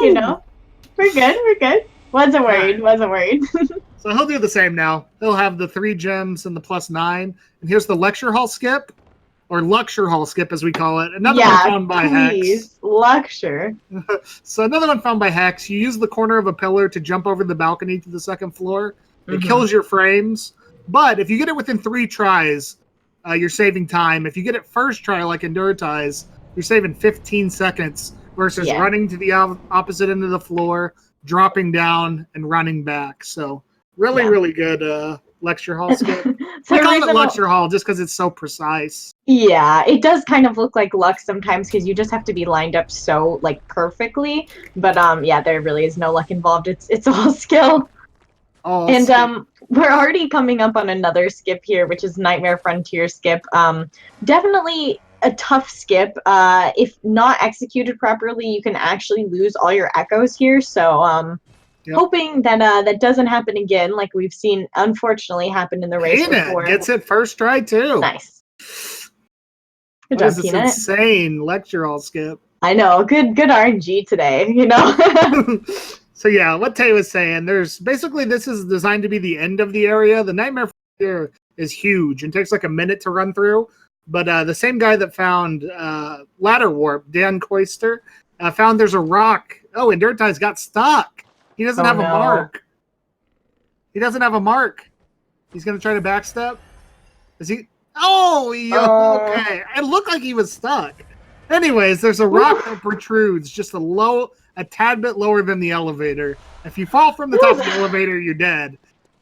we're good. We're good. Wasn't worried. Wasn't worried. So he'll do the same now. He'll have the 3 gems and the +9. And here's the lecture hall skip, or lecture hall skip as we call it. Another one found by Hex. Lecture. So another one found by Hex. You use the corner of a pillar to jump over the balcony to the 2nd floor. It kills your frames. But if you get it within 3 tries, you're saving time. If you get it first try, like induratize, you're saving 15 seconds versus running to the opposite end of the floor, dropping down, and running back. So really good lecture hall skip. We call it lecture hall just because it's so precise. Yeah, it does kind of look like luck sometimes because you just have to be lined up so perfectly. But yeah, there really is no luck involved. It's all skill. We're already coming up on another skip here, which is Nightmare Frontier skip. Definitely a tough skip. If not executed properly, you can actually lose all your echoes here. So hoping that that doesn't happen again, like we've seen unfortunately happen in the race before. Gets it first try too. Nice. Good job, this Peanut. Insane lecture hall skip. I know. Good RNG today. So yeah, what Tay was saying, there's basically this is designed to be the end of the area. The Nightmare Frontier is huge and takes like a minute to run through. But the same guy that found Ladder Warp, Dan Coister, found there's a rock. Oh, Induratize got stuck. He doesn't have a mark. He doesn't have a mark. He's going to try to backstep. Is he? Oh, okay. It looked like he was stuck. Anyways, there's a rock that protrudes just a tad bit lower than the elevator. If you fall from the top of the elevator, you're dead.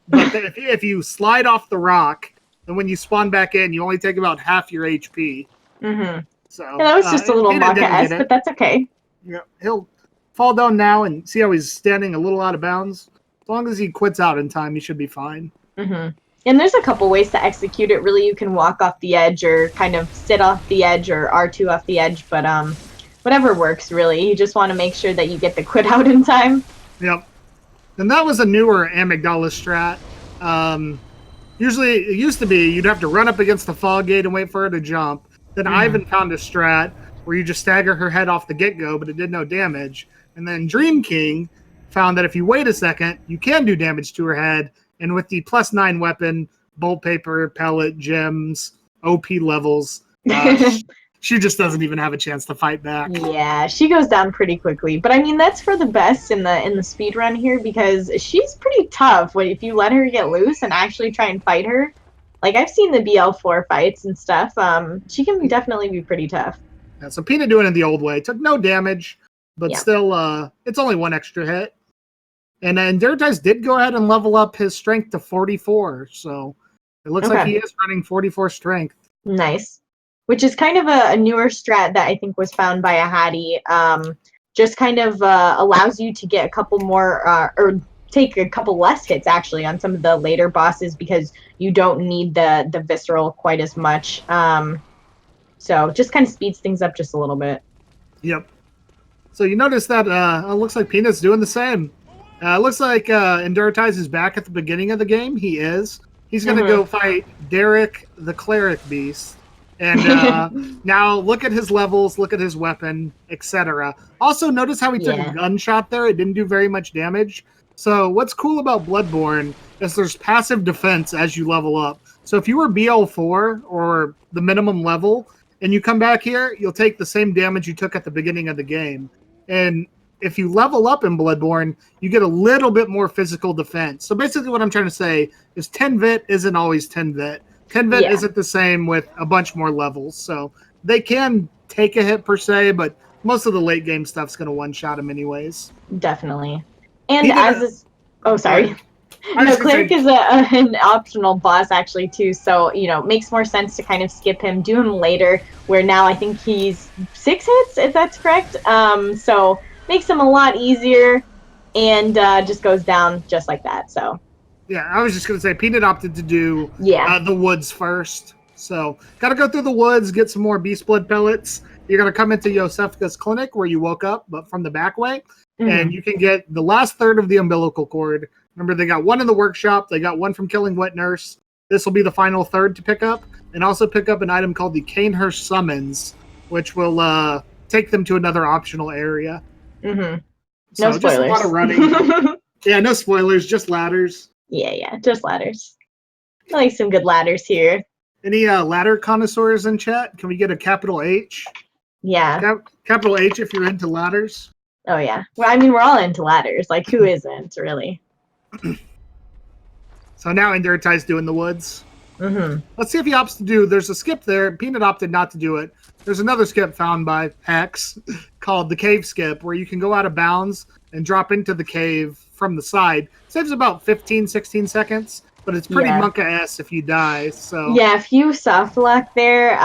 But if you slide off the rock, then when you spawn back in, you only take about half your HP. So yeah, that was just a little Maka-esque, but that's okay. Yeah, he'll fall down now and see how he's standing a little out of bounds. As long as he quits out in time, he should be fine. And there's a couple ways to execute it. Really, you can walk off the edge or kind of sit off the edge or R2 off the edge, but whatever works, really. You just want to make sure that you get the quit out in time. Yep. And that was a newer Amygdala strat. Usually, it used to be you'd have to run up against the fog gate and wait for her to jump. Then Ivan found a strat where you just stagger her head off the get-go, but it did no damage. And then Dream King found that if you wait a second, you can do damage to her head. And with the +9 weapon, bolt paper, pellet, gems, OP levels, she just doesn't even have a chance to fight back. Yeah, she goes down pretty quickly. But I mean, that's for the best in the speed run here because she's pretty tough. If you let her get loose and actually try and fight her, like I've seen the BL4 fights and stuff. She can definitely be pretty tough. Yeah, so Peanut doing it the old way. Took no damage, but still, it's only 1 extra hit. And Induratize did go ahead and level up his strength to 44. So it looks like he is running 44 strength. Nice. Which is kind of a newer strat that I think was found by a Hattie. Just kind of allows you to get a couple more, or take a couple less hits actually on some of the later bosses because you don't need the visceral quite as much. So just kind of speeds things up just a little bit. Yep. So you notice that it looks like Peanut's doing the same. Looks like Induratize is back at the beginning of the game. He is. He's going to go fight Derek the Cleric Beast. And now look at his levels, look at his weapon, etc. Also, notice how he took a gunshot there. It didn't do very much damage. So what's cool about Bloodborne is there's passive defense as you level up. So if you were BL4 or the minimum level and you come back here, you'll take the same damage you took at the beginning of the game. And if you level up in Bloodborne, you get a little bit more physical defense. So basically what I'm trying to say is 10 vit isn't always 10 vit. 10 vit isn't the same with a bunch more levels. So they can take a hit per se, but most of the late game stuff's going to one-shot them anyways. Definitely. And sorry. No, Cleric is an optional boss actually too, so makes more sense to kind of skip him, do him later, where now I think he's 6 hits, if that's correct. So makes him a lot easier and just goes down just like that. So yeah, I was just going to say Peanut opted to do the woods first. So got to go through the woods, get some more beast blood pellets, You're going to come into Yosefka's clinic where you woke up, but from the back way, and you can get the last third of the umbilical cord. Remember, they got one in the workshop. They got one from killing Wet Nurse. This will be the final third to pick up, and also pick up an item called the Canehurst Summons, which will take them to another optional area. No So spoilers. just a lot of running. Yeah, no spoilers, just ladders. Yeah, just ladders. I like some good ladders here. Any ladder connoisseurs in chat? Can we get a capital H? Yeah. Capital H if you're into ladders. Oh, yeah. Well, I mean, we're all into ladders. Like, who isn't, really? So now Induratize doing the woods. Let's see if he opts to do. There's a skip there. Peanut opted not to do it. There's another skip found by Hex called the cave skip, where you can go out of bounds and drop into the cave from the side. Saves about 15, 16 seconds, but it's pretty monka-ass if you die. So yeah, if you soft lock there,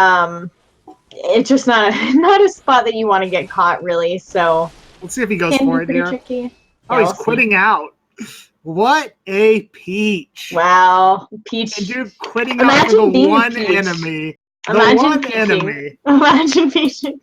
it's just not a spot that you want to get caught, really. So let's see if he goes for it here. Tricky. Oh, he's quitting out. What a peach! Wow, peach. And dude, quitting out for the one enemy. Imagine peaching.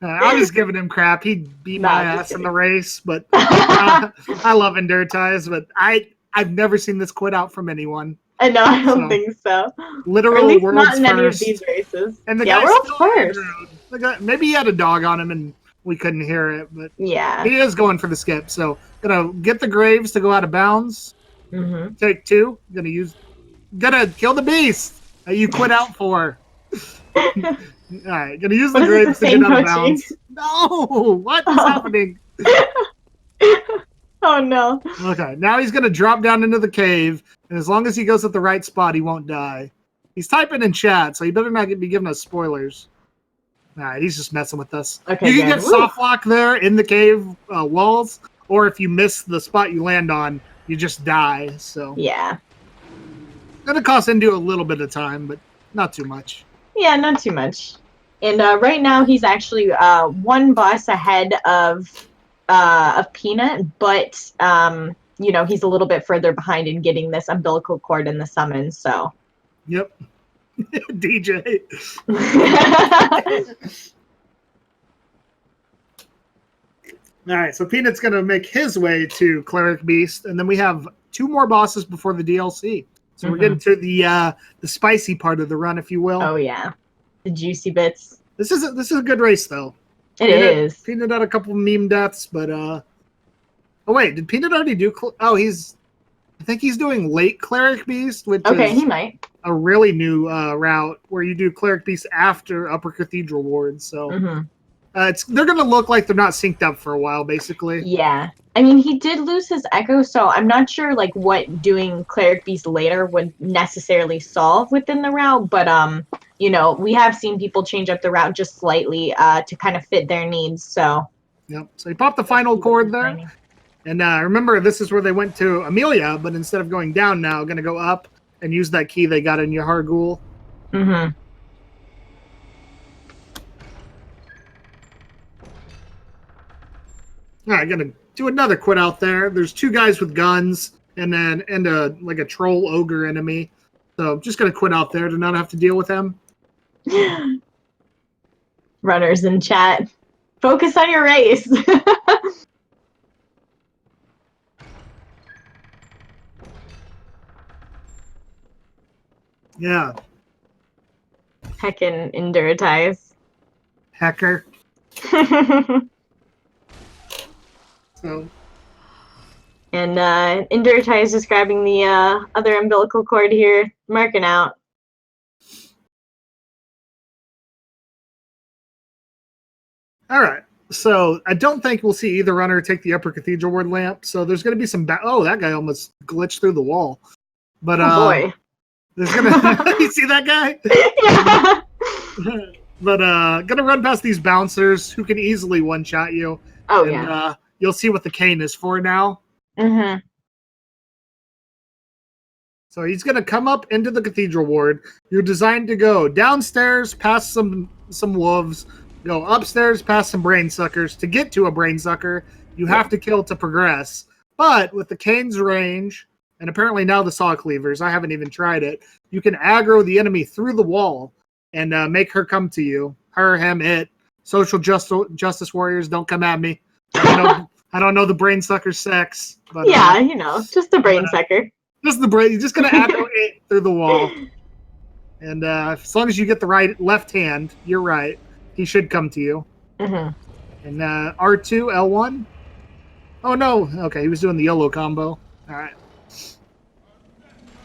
I was giving him crap. He beat my ass in the race, but I love Induratize, but I've never seen this quit out from anyone. I know, I don't think so. Literal world's not in first. Any of these races. And the world's first. Maybe he had a dog on him and we couldn't hear it, but yeah, he is going for the skip. So gonna get the graves to go out of bounds. Take 2. Gonna kill the beast that you quit out for. All right, gonna use the graves to get out of bounds. No, what is happening? Oh no. Okay, now he's gonna drop down into the cave, and as long as he goes at the right spot, he won't die. He's typing in chat, so he better not be giving us spoilers. All right, he's just messing with us. Okay, you can get soft lock there in the cave walls, or if you miss the spot you land on, you just die. So yeah, gonna cost Indu a little bit of time, but not too much. Yeah, not too much. And right now he's actually one boss ahead of Peanut, but you know, he's a little bit further behind in getting this umbilical cord and the summons. So. Yep. DJ. All right, so Peanut's going to make his way to Cleric Beast, and then we have 2 more bosses before the DLC. So we're getting to the spicy part of the run, if you will. Oh yeah, the juicy bits. This is a good race, though. It is. Peanut had a couple meme deaths, but oh wait, did Peanut already do? I think he's doing late Cleric Beast, which is he might. A really new route where you do Cleric Beast after Upper Cathedral Ward. So they're going to look like they're not synced up for a while, basically. Yeah. I mean, he did lose his Echo, so I'm not sure like what doing Cleric Beast later would necessarily solve within the route, but you know, we have seen people change up the route just slightly to kind of fit their needs. So. Yep. So he popped the final cord there. And remember, this is where they went to Amelia, but instead of going down now, going to go up and use that key they got in Yahar'gul. All right, going to do another quit out there. There's 2 guys with guns and a troll ogre enemy. So just going to quit out there to not have to deal with them. Runners in chat. Focus on your race. Yeah. Heckin' Induratize. Hacker. So. And Induratize is grabbing the other umbilical cord here, marking out. All right. So I don't think we'll see either runner take the Upper Cathedral Ward lamp. So there's going to be some. Oh, that guy almost glitched through the wall. But oh boy. There's gonna you see that guy? Yeah. But gonna run past these bouncers who can easily one-shot you. Oh yeah. You'll see what the cane is for now. So he's gonna come up into the Cathedral Ward. You're designed to go downstairs past some wolves, go upstairs past some brain suckers. To get to a brain sucker, you have to kill to progress. But with the cane's range, and apparently now the saw cleavers, I haven't even tried it, you can aggro the enemy through the wall and make her come to you. her, him, it. Social justice warriors, don't come at me. I don't know the brain sucker sex. But, yeah, just the brain sucker. Just the brain. You're just going to echo it through the wall. And as long as you get the left hand, you're right. He should come to you. Mm-hmm. And R2, L1. Oh, no. Okay, he was doing the YOLO combo. All right.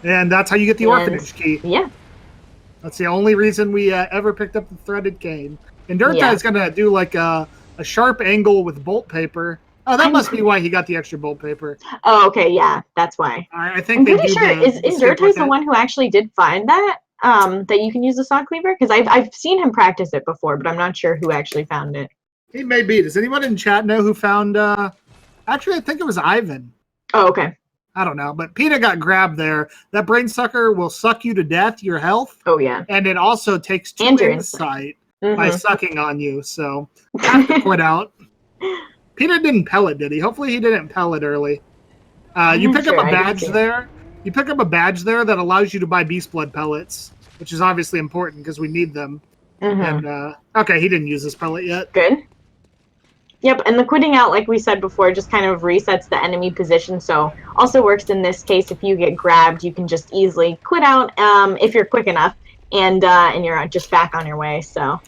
And that's how you get the orphanage key. Yeah. That's the only reason we ever picked up the threaded cane. And Induratize is going to do like a sharp angle with bolt paper. Oh, that must be why he got the extra bolt paper. Oh, okay. Yeah, that's why. I think I'm pretty sure, is Induratize the one who actually did find that? That you can use the saw cleaver? Because I've seen him practice it before, but I'm not sure who actually found it. He may be. Does anyone in chat know who found... Actually, I think it was Ivan. Oh, okay. I don't know, but PETA got grabbed there. That brain sucker will suck you to death, your health. Oh, yeah. And it also takes 2 insight by sucking on you, so have to quit out. PETA didn't pellet, did he? Hopefully he didn't pellet early. You pick up a badge there. You pick up a badge there that allows you to buy beast blood pellets, which is obviously important because we need them. And okay, he didn't use his pellet yet. Good. Yep, and the quitting out, like we said before, just kind of resets the enemy position, so also works in this case. If you get grabbed, you can just easily quit out if you're quick enough, and you're just back on your way, so.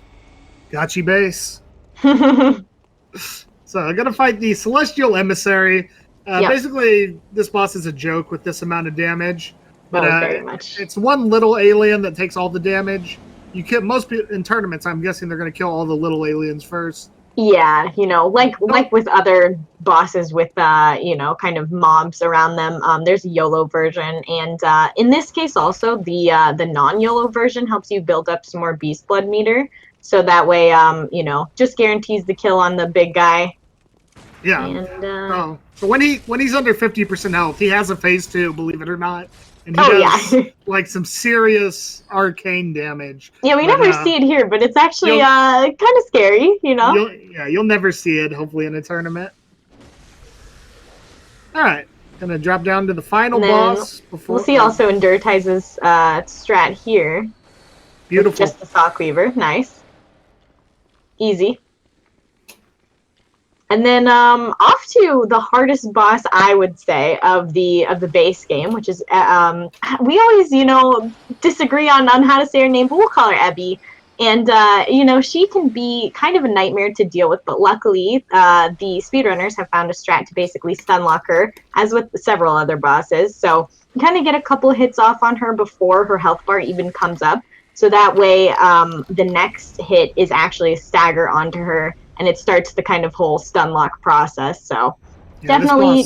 Gotcha base. So I'm going to fight the Celestial Emissary. Basically, this boss is a joke with this amount of damage. But very much. It's one little alien that takes all the damage. You kill most people in tournaments. I'm guessing they're going to kill all the little aliens first. Yeah, like with other bosses with kind of mobs around them. There's a YOLO version, and in this case also the non-YOLO version helps you build up some more beast blood meter, so that way just guarantees the kill on the big guy. Yeah. And, so when he's under 50% health, he has a phase 2, believe it or not. And he does, like, some serious arcane damage. Yeah, we never see it here, but it's actually kind of scary, You'll never see it, hopefully, in a tournament. All right. Gonna drop down to the final boss. We'll see also Induratize's strat here. Beautiful. Just the saw cleaver. Nice. Easy. And then off to the hardest boss, I would say, of the base game, which is we always disagree on how to say her name, but we'll call her Abby. And she can be kind of a nightmare to deal with, but luckily the speedrunners have found a strat to basically stunlock her, as with several other bosses. So you kind of get a couple hits off on her before her health bar even comes up. So that way the next hit is actually a stagger onto her, and it starts the kind of whole stun lock process. So definitely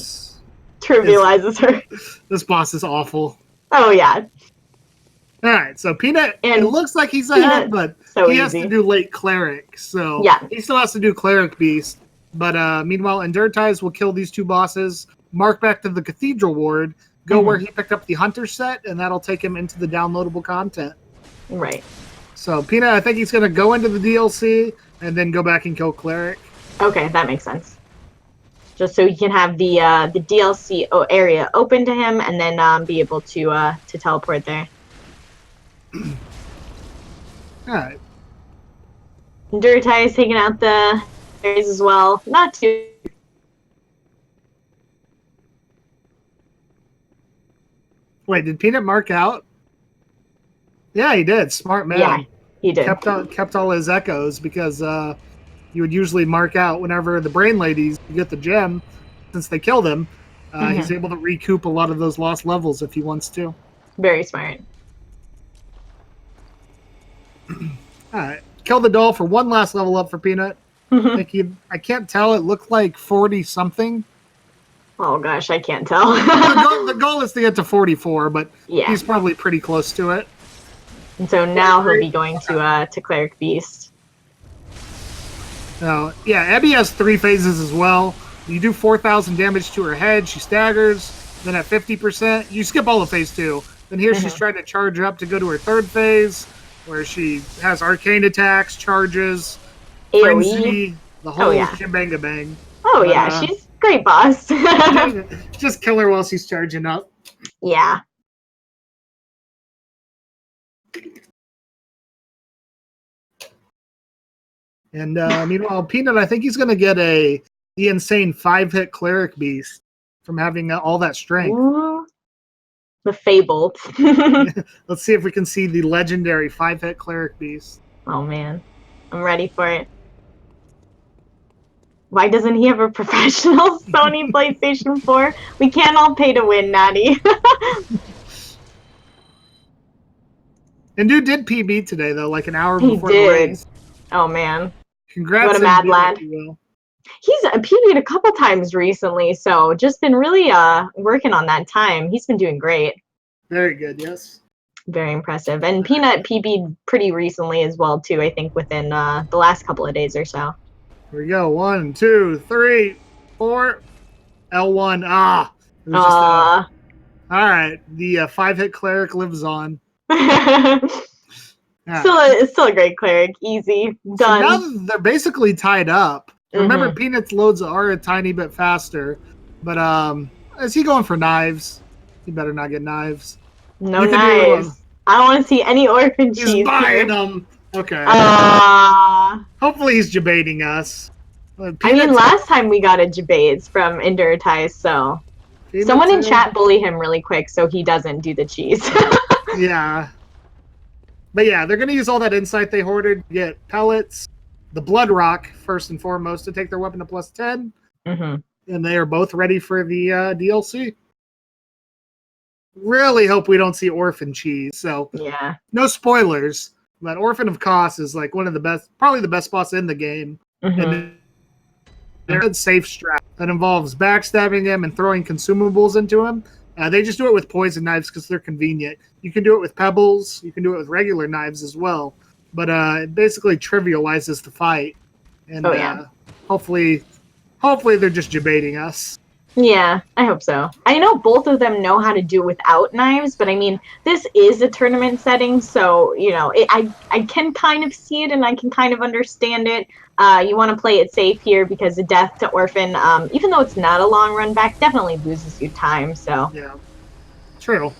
trivializes her. This boss is awful. Oh, yeah. All right, so Peanut, it looks like he's ahead, but he has to do late Cleric. So he still has to do Cleric Beast. But meanwhile, Induratize will kill these 2 bosses, mark back to the Cathedral Ward, go where he picked up the Hunter set, and that'll take him into the downloadable content. Right. So Peanut, I think he's going to go into the DLC and then go back and kill Cleric. Okay, that makes sense. Just so he can have the DLC area open to him, and then be able to teleport there. All right. Induratize taking out the berries as well. Not too. Wait, did Peanut mark out? Yeah, he did. Smart man. Yeah, he did. Kept all his echoes because you would usually mark out whenever the brain ladies get the gem. Since they killed him, he's able to recoup a lot of those lost levels if he wants to. Very smart. All right. Kill the doll for one last level up for Peanut. I can't tell. It looked like 40-something. Oh, gosh, I can't tell. The goal is to get to 44, but he's probably pretty close to it. And so now he'll be going to Cleric Beast. Oh, yeah, Abby has 3 phases as well. You do 4,000 damage to her head. She staggers. Then at 50%, you skip all of phase 2. Then here she's trying to charge her up to go to her 3rd phase, where she has arcane attacks, charges, frenzy, the whole shebang bang. Oh, yeah, she's great boss. Just kill her while she's charging up. Yeah. And meanwhile, Peanut, I think he's going to get the insane 5-hit cleric beast from having all that strength. Ooh, the fabled. Let's see if we can see the legendary 5-hit cleric beast. Oh man, I'm ready for it. Why doesn't he have a professional Sony PlayStation 4? We can't all pay to win, Natty. And dude did PB today, though, like an hour He before the did. race. Oh man. Congrats, What a mad Indu, lad. if you will. He's PB'd a couple times recently, so just been really working on that time. He's been doing great. Very good, yes. Very impressive. And Peanut PB'd pretty recently as well, too, I think within the last couple of days or so. Here we go. 1, 2, 3, 4. L1. Ah. It was just all right. The 5-hit cleric lives on. It's still a great cleric. Easy. Done. So now they're basically tied up. Remember, Peanut's loads are a tiny bit faster. But is he going for knives? He better not get knives. No knives. I don't want to see any orphan cheese. He's buying them. Okay. Hopefully he's debating us. I mean, last time we got a debate from induratize, so someone in chat bully him really quick so he doesn't do the cheese. Yeah. But yeah, they're going to use all that insight they hoarded to get pellets, the blood rock, first and foremost, to take their weapon to +10. And they are both ready for the DLC. Really hope we don't see Orphan Cheese. So, yeah, no spoilers, but Orphan of Kos is like one of the best, probably the best boss in the game. And they're a safe strat that involves backstabbing him and throwing consumables into him. They just do it with poison knives because they're convenient. You can do it with pebbles. You can do it with regular knives as well. But it basically trivializes the fight. And hopefully they're just debating us. Yeah, I hope so. I know both of them know how to do without knives, but I mean, this is a tournament setting, so, you know, I can kind of see it and I can kind of understand it. You want to play it safe here because the death to Orphan, even though it's not a long run back, definitely loses you time, so. Yeah, true.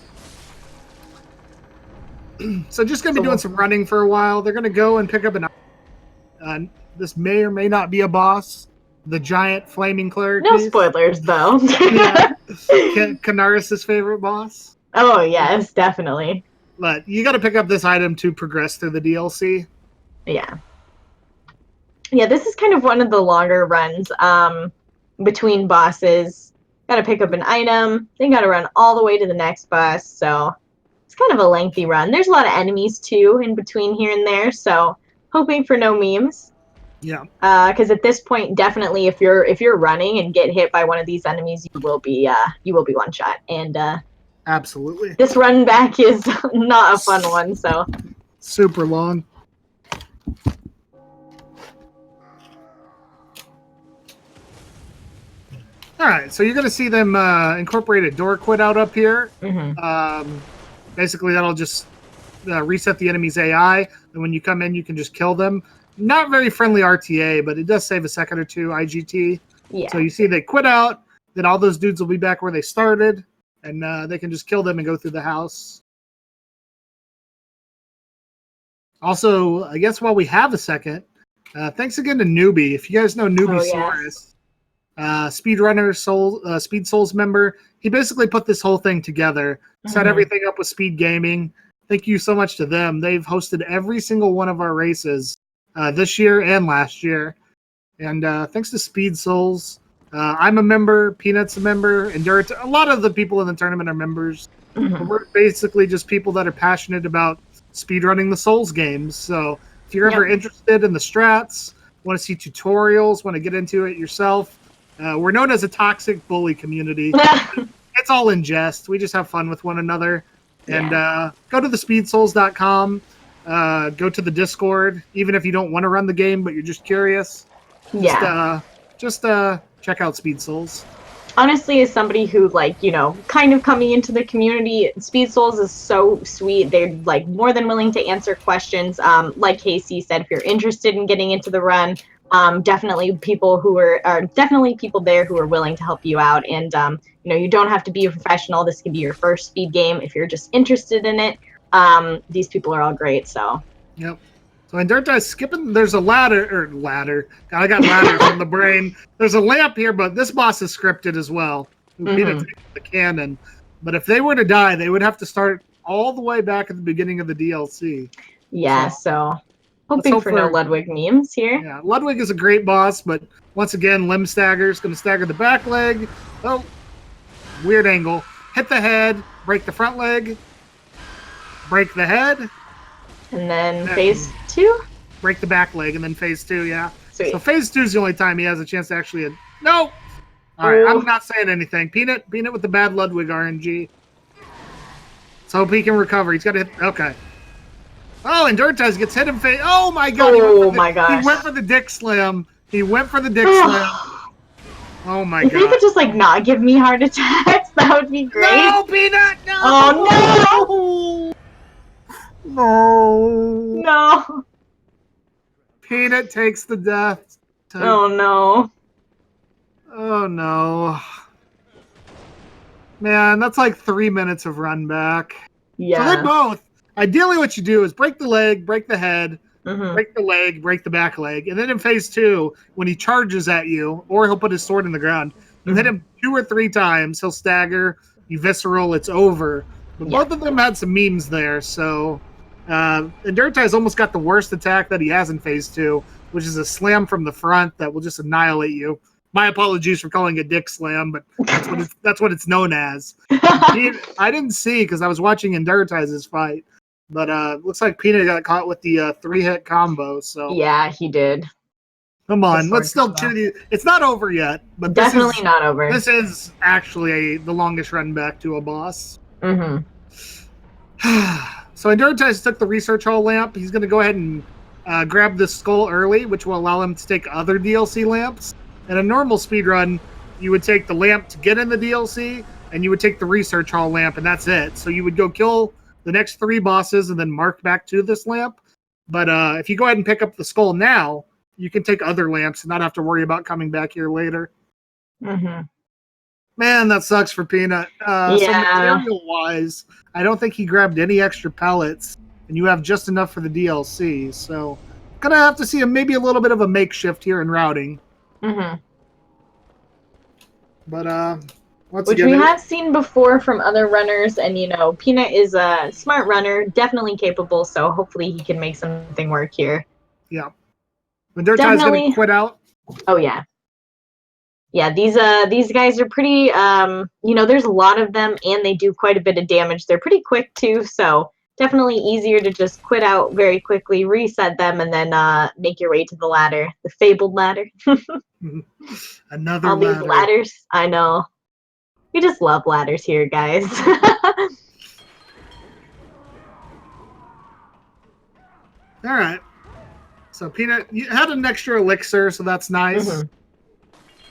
So just going to be doing some running for a while. They're going to go and pick up an... this may or may not be a boss. The giant flaming cleric. No spoilers, though. Yeah. Kanaris' favorite boss. Oh, yes, definitely. But you got to pick up this item to progress through the DLC. Yeah. Yeah, this is kind of one of the longer runs between bosses. Got to pick up an item. Then got to run all the way to the next boss. So it's kind of a lengthy run. There's a lot of enemies, too, in between here and there. So hoping for no memes. Yeah. Because at this point, definitely, if you're running and get hit by one of these enemies, you will be one shot. And absolutely, this run back is not a fun one. So super long. All right, so you're going to see them incorporate a door quit out up here. Basically, that'll just reset the enemy's AI, and when you come in, you can just kill them. Not very friendly RTA, but it does save a second or two IGT. Yeah. So you see they quit out, then all those dudes will be back where they started, and they can just kill them and go through the house. Also, I guess while we have a second, thanks again to Newbie. If you guys know Newbie Soros, speedrunner, Speed Souls member, he basically put this whole thing together, set everything up with SpeedGaming. Thank you so much to them. They've hosted every single one of our races this year and last year. And thanks to Speed Souls, I'm a member, Peanut's a member, and a lot of the people in the tournament are members. We're basically just people that are passionate about speedrunning the Souls games. So if you're ever interested in the strats, want to see tutorials, want to get into it yourself, we're known as a toxic bully community. It's all in jest. We just have fun with one another. And go to thespeedsouls.com. Go to the Discord, even if you don't want to run the game, but you're just curious. Just check out Speed Souls. Honestly, as somebody who, like, you know, kind of coming into the community, Speed Souls is so sweet. They're, like, more than willing to answer questions. Like Casey said, if you're interested in getting into the run, definitely people there who are willing to help you out. And, you know, you don't have to be a professional. This can be your first speed game. If you're just interested in it, these people are all great. So. Yep. So induratize skipping. There's a ladder. God, I got ladders in the brain. There's a lamp here, but this boss is scripted as well. Peanut takes the cannon. But if they were to die, they would have to start all the way back at the beginning of the DLC. Yeah, so hoping for no Ludwig memes here. Yeah, Ludwig is a great boss, but once again, limb stagger is going to stagger the back leg. Oh, weird angle. Hit the head, break the front leg, break the head. And then phase 2? Break the back leg, and then phase 2, yeah. Sweet. So phase 2 is the only time he has a chance to actually... No! All right, I'm not saying anything. Peanut with the bad Ludwig RNG. Let's hope he can recover. He's got to hit... Okay. Oh, induratize gets hit in face. Oh, my God. Oh, my gosh. He went for the dick slam. He went for the dick slam. Oh, my God. If he could just, like, not give me heart attacks, that would be great. No, Peanut! No! Oh, no! No. Peanut takes the death. Oh, no. Oh, no. Man, that's like 3 minutes of run back. Yeah. So they both... Ideally, what you do is break the leg, break the head, break the leg, break the back leg, and then in phase 2, when he charges at you, or he'll put his sword in the ground, you hit him 2 or 3 times, he'll stagger, you visceral, it's over. But both of them had some memes there, so induratize almost got the worst attack that he has in phase 2, which is a slam from the front that will just annihilate you. My apologies for calling it dick slam, but that's what it's known as. I didn't see because I was watching induratize's fight. But looks like Peanut got caught with the 3-hit combo. So yeah, he did. Come on, let's still do the. It's not over yet, but definitely not over. This is actually the longest run back to a boss. So induratize took the research hall lamp. He's going to go ahead and grab the skull early, which will allow him to take other DLC lamps. In a normal speedrun, you would take the lamp to get in the DLC, and you would take the research hall lamp, and that's it. So you would go kill the next 3 bosses and then mark back to this lamp. But if you go ahead and pick up the skull now, you can take other lamps and not have to worry about coming back here later. Man, that sucks for Peanut. So material-wise, I don't think he grabbed any extra pellets, and you have just enough for the DLC. So gonna have to see maybe a little bit of a makeshift here in routing. But which we have seen before from other runners, and you know, Peanut is a smart runner, definitely capable, so hopefully he can make something work here. Yeah. Induratize gonna quit out. Oh yeah. Yeah, these guys are pretty you know, there's a lot of them and they do quite a bit of damage. They're pretty quick too, so definitely easier to just quit out very quickly, reset them, and then make your way to the ladder. The fabled ladder. Another all ladder. These ladders. I know. We just love ladders here, guys. All right. So Peanut, you had an extra elixir, so that's nice.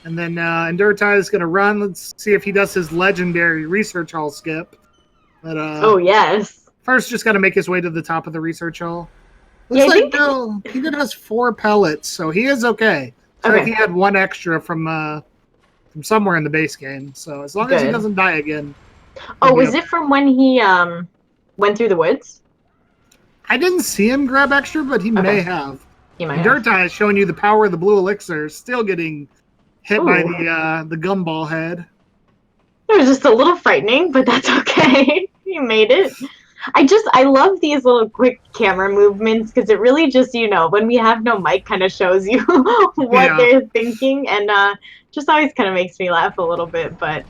And then induratize is going to run. Let's see if he does his legendary research hall skip. But oh, yes. First, just got to make his way to the top of the research hall. Looks like Peanut has 4 pellets, so he is okay. So he had 1 extra from somewhere in the base game. So as long as he doesn't die again. Oh, was it from when he went through the woods? I didn't see him grab extra, but he may have. He might Induratize is showing you the power of the blue elixir, still getting hit by the gumball head. It was just a little frightening, but that's okay. You made it. I love these little quick camera movements because it really just, you know, when we have no mic, kind of shows you what they're thinking, and just always kind of makes me laugh a little bit. But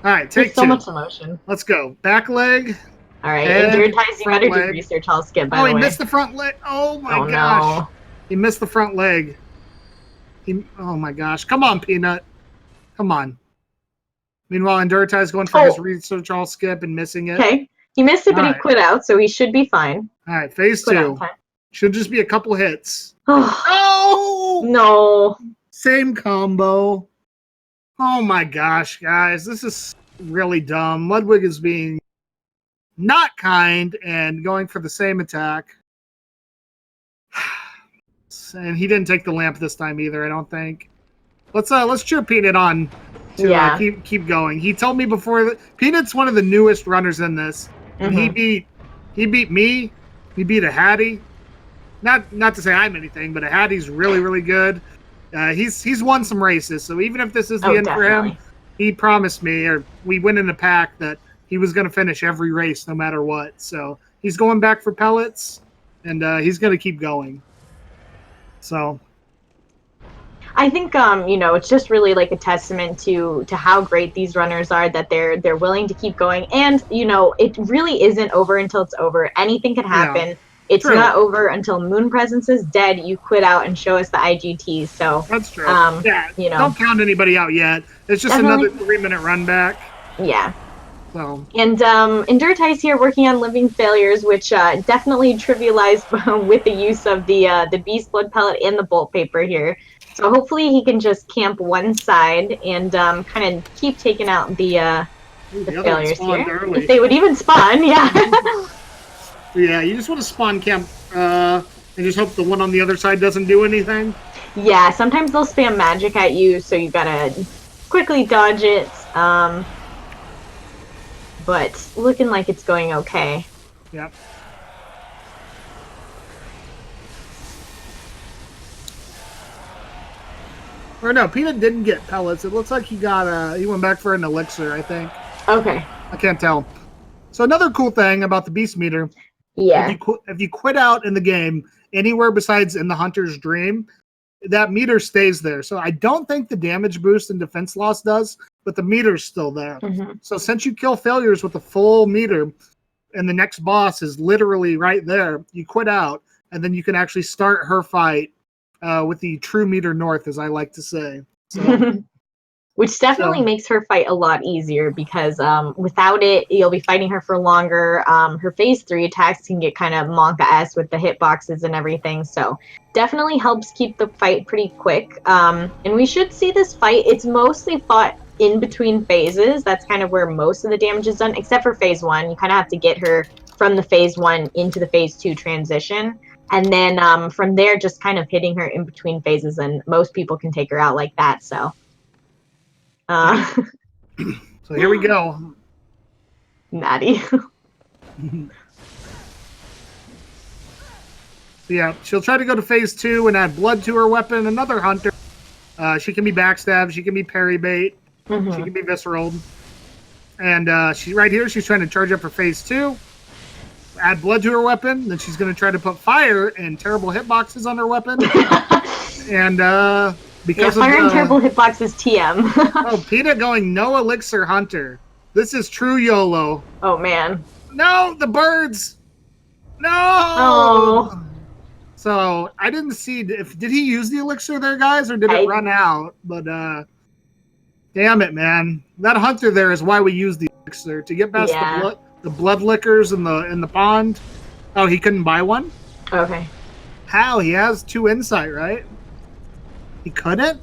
all right, take 2. So much emotion. Let's go. Back leg. All right, induratize, you better do research hall skip, by the way. Oh, he missed the front leg. Oh, my gosh. No. He missed the front leg. Oh, my gosh. Come on, Peanut. Come on. Meanwhile, induratize going for his research hall skip and missing it. Okay. He missed it, but he quit out, so he should be fine. All right, phase 2. Should just be a couple hits. Oh! No. Same combo. Oh, my gosh, guys. This is really dumb. Ludwig is being not kind and going for the same attack. And he didn't take the lamp this time either, I don't think. Let's cheer Peanut on to keep going. He told me before that Peanut's one of the newest runners in this. And he beat me. He beat a Hattie. not to say I'm anything, but Hatty's really, really good. He's won some races, so even if this is the end for him, he promised me, or we went in a pack, that he was going to finish every race no matter what. So he's going back for pellets, and he's going to keep going. So I think you know, it's just really like a testament to how great these runners are, that they're willing to keep going. And you know, it really isn't over until it's over. Anything can happen. Yeah, it's true. not over until Moon Presence is dead. You quit out and show us the IGTs. So that's true. Yeah, you know, don't count anybody out yet. It's just another 3-minute run back. Yeah. So. And induratize here working on living failures, which definitely trivialized with the use of the beast blood pellet and the bolt paper here. So hopefully he can just camp one side and kind of keep taking out the failures here. Early. If they would even spawn, yeah. Yeah, you just want to spawn camp and just hope the one on the other side doesn't do anything. Yeah, sometimes they'll spam magic at you, so you gotta quickly dodge it. But looking like it's going okay. Yep. Or no, Peanut didn't get pellets. It looks like he got he went back for an elixir, I think. Okay. I can't tell. So another cool thing about the beast meter, yeah, if you quit out in the game anywhere besides in the Hunter's Dream, that meter stays there. So I don't think the damage boost and defense loss does, but the meter's still there. So since you kill failures with a full meter, and the next boss is literally right there, you quit out, and then you can actually start her fight with the true meter north, as I like to say. So, which definitely makes her fight a lot easier, because without it, you'll be fighting her for longer. Her phase 3 attacks can get kind of Monka-esque with the hitboxes and everything, so definitely helps keep the fight pretty quick. And we should see this fight. It's mostly fought in between phases. That's kind of where most of the damage is done, except for phase 1. You kind of have to get her from the phase 1 into the phase 2 transition. And then from there, just kind of hitting her in between phases, and most people can take her out like that, so. So here we go. Maddie. Yeah, she'll try to go to phase 2 and add blood to her weapon. Another hunter. She can be backstabbed. She can be parry bait. She can be visceral. And she right here, she's trying to charge up for phase 2. Add blood to her weapon. Then she's going to try to put fire and terrible hitboxes on her weapon. And because fire and terrible hitboxes TM. Oh, Peanut going no elixir hunter. This is true YOLO. Oh, man. No, the birds. No. Oh. So I didn't see did he use the elixir there, guys, or did it run out? But damn it, man. That hunter there is why we use the elixir, to get past the blood lickers in the pond. Oh, he couldn't buy one? Okay. How? He has 2 insight, right? He couldn't?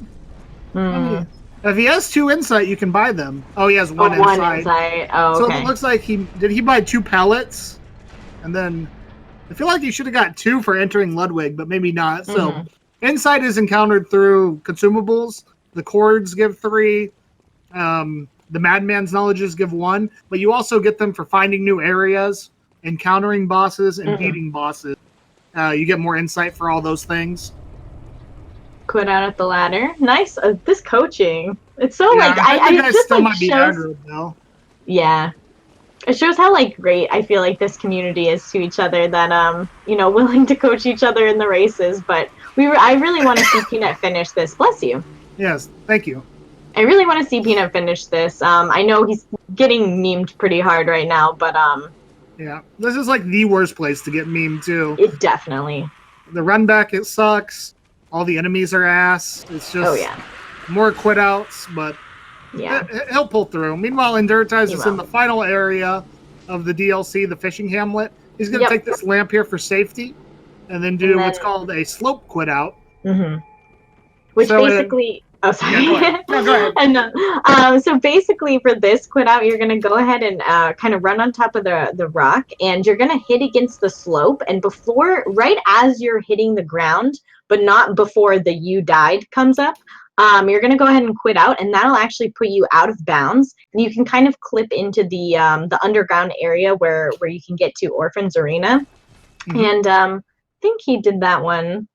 If he has 2 insight, you can buy them. Oh, he has 1 insight. 1 insight. Oh, okay. So it looks like he buy 2 pellets? And then I feel like he should have got 2 for entering Ludwig, but maybe not. So insight is encountered through consumables. The cords give 3. The Madman's knowledges give 1. But you also get them for finding new areas, encountering bosses, and beating bosses. You get more insight for all those things. Quit out at the ladder. Nice. This coaching. It's so I just still like might be shows. aggroed, though. Yeah. It shows how like great I feel like this community is to each other, that you know, willing to coach each other in the races. But I really want to see Peanut finish this. Bless you. Yes, thank you. I really want to see Peanut finish this. I know he's getting memed pretty hard right now, but yeah, this is like the worst place to get memed too. It definitely. The run back, it sucks. All the enemies are ass. It's just more quit outs, but he'll pull through. Meanwhile, Induratize is in the final area of the DLC, the fishing hamlet. He's going to take this lamp here for safety, and then do what's called a slope quit out. Which basically... Oh, sorry. Yeah, go ahead. So basically for this quit out, you're going to go ahead and kind of run on top of the rock, and you're going to hit against the slope. And right as you're hitting the ground, but not before the "you died" comes up, you're going to go ahead and quit out, and that'll actually put you out of bounds. And you can kind of clip into the underground area where you can get to Orphan's Arena. And think he did that one.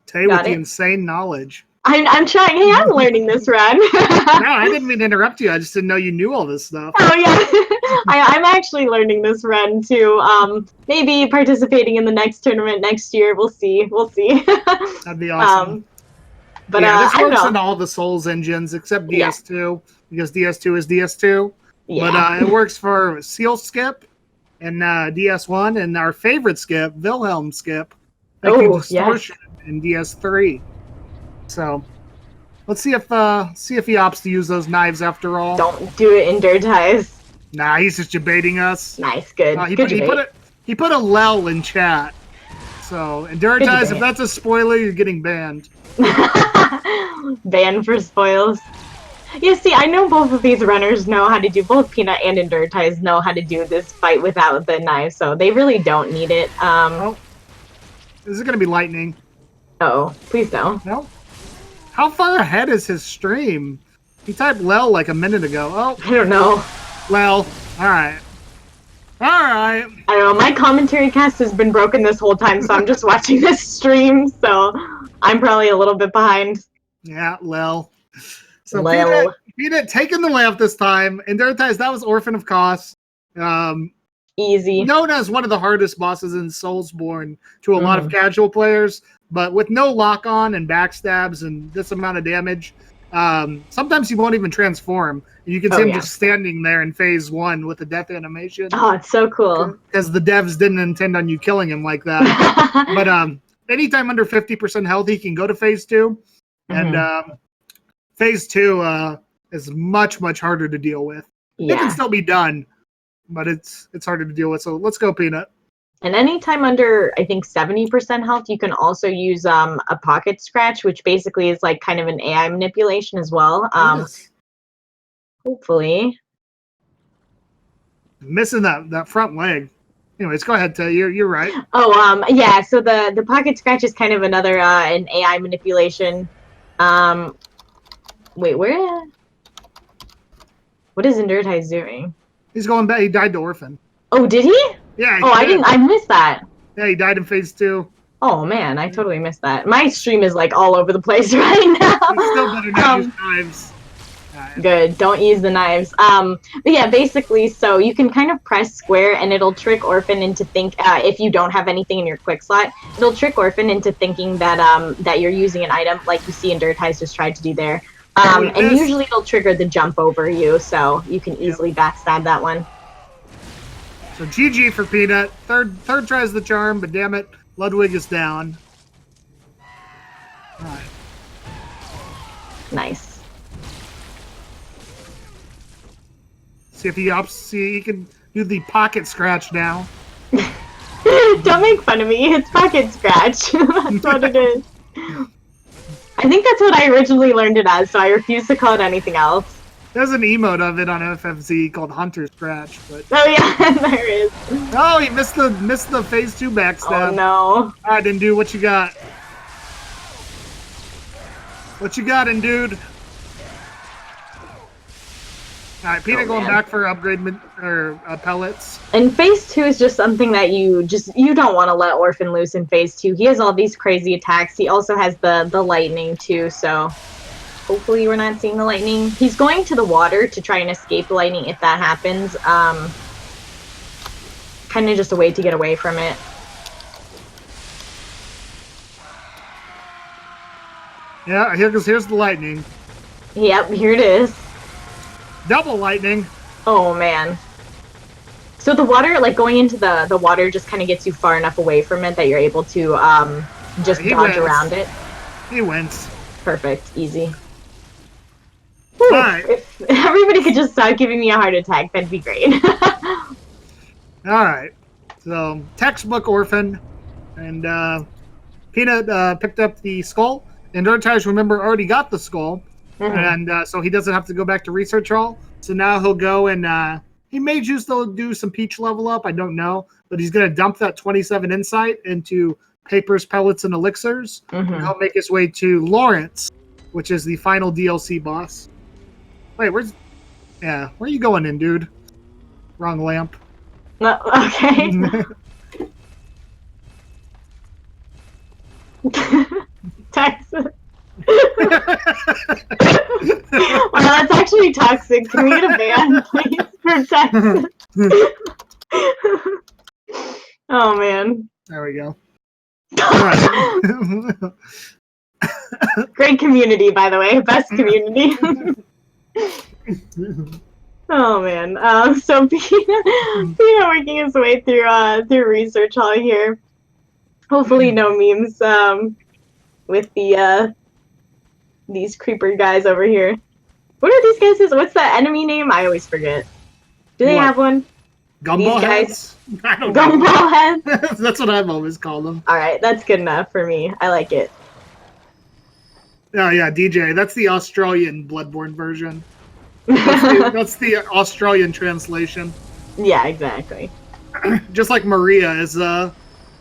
Tay with the insane knowledge. I'm trying. Hey, I'm learning this run. No, I didn't mean to interrupt you. I just didn't know you knew all this stuff. Oh yeah, I'm actually learning this run too. Maybe participating in the next tournament next year. We'll see. That'd be awesome. But yeah, this works in all the Souls engines except DS2 because DS2 is DS2. Yeah. But it works for Seal Skip and DS1 and our favorite skip, Wilhelm Skip. Distortion in DS3. So let's see if he opts to use those knives after all. Don't do it, induratize. Nah, he's just debating us. Nice, good. He put a lel in chat. So induratize, if that's a spoiler, you're getting banned. Banned for spoils. Yeah, see, I know both of these runners know how to do, both Peanut and induratize know how to do this fight without the knife, so they really don't need it. Oh. Is it going to be lightning? Oh, please don't. No. How far ahead is his stream? He typed Lel like a minute ago. Oh. I don't know. Lel. Alright. Alright. I don't know, my commentary cast has been broken this whole time, so I'm just watching this stream, so I'm probably a little bit behind. Yeah, Lel. So Peanut taking the layup this time. Induratize, that was Orphan of Cost. Easy. Known as one of the hardest bosses in Soulsborne to a lot of casual players, but with no lock-on and backstabs and this amount of damage, sometimes he won't even transform. You can see him just standing there in phase 1 with the death animation. Oh, it's so cool. Because the devs didn't intend on you killing him like that. But anytime under 50% health, he can go to phase 2. And phase 2 is much, much harder to deal with. Yeah. It can still be done, but it's harder to deal with. So let's go, Peanut. And anytime under, I think, 70% health, you can also use a pocket scratch, which basically is like kind of an AI manipulation as well. Hopefully. Missing that front leg. Anyways, go ahead, Tay. You're right. Oh, yeah. So the pocket scratch is kind of another an AI manipulation. Wait, where? What is induratize doing? He's going back. He died to Orphan. Oh, did he? Yeah. I missed that. Yeah, he died in phase 2. Oh man, I totally missed that. My stream is like all over the place right now. You still better not use knives. Good, don't use the knives. But yeah, basically, so you can kind of press square and it'll trick Orphan into if you don't have anything in your quick slot, it'll trick Orphan into thinking that that you're using an item, like you see Induratize just tried to do there. And usually it'll trigger the jump over you, so you can easily backstab that one. So GG for Peanut. Third tries the charm, but damn it, Ludwig is down. All right. Nice. See if he opts. See, he can do the pocket scratch now. Don't make fun of me. It's pocket scratch. That's what it is. I think that's what I originally learned it as, so I refuse to call it anything else. There's an emote of it on FFZ called Hunter Scratch, but oh yeah, there is. Oh, he missed the phase 2 backstab. Oh no! All right, then, dude, what you got? What you got, in dude? All right, Peanut going back for upgrade pellets. And phase 2 is just something that you don't want to let Orphan loose in phase 2. He has all these crazy attacks. He also has the lightning too, so hopefully we're not seeing the lightning. He's going to the water to try and escape the lightning if that happens. Kind of just a way to get away from it. Yeah, here's the lightning. Yep, here it is. Double lightning. Oh man. So the water, like going into the water just kind of gets you far enough away from it that you're able to just dodge around it. He wins. Perfect. Easy. Whew, right. If everybody could just stop giving me a heart attack, that'd be great. Alright. So, textbook Orphan. And Peanut picked up the skull. And Induratize, remember, already got the skull. And so he doesn't have to go back to research hall. So now he'll go and he may choose to do some Peach level up. I don't know. But he's going to dump that 27 insight into papers, pellets, and elixirs. And he'll make his way to Lawrence, which is the final DLC boss. Wait, where are you going in, dude? Wrong lamp. No, okay. Texas. Wow, that's actually toxic. Can we get a ban, please, for Texas? Oh man. There we go. All right. Great community, by the way. Best community. Oh man. So Pina working his way through research hall here. Hopefully no memes with these creeper guys over here. What are these guys? What's the enemy name? I always forget. Do they have one? Gumball These guys? heads? I don't Gumball know. heads? That's what I've always called them. Alright, that's good enough for me. I like it. Oh yeah, DJ. That's the Australian Bloodborne version. That's the Australian translation. Yeah, exactly. Just like Maria is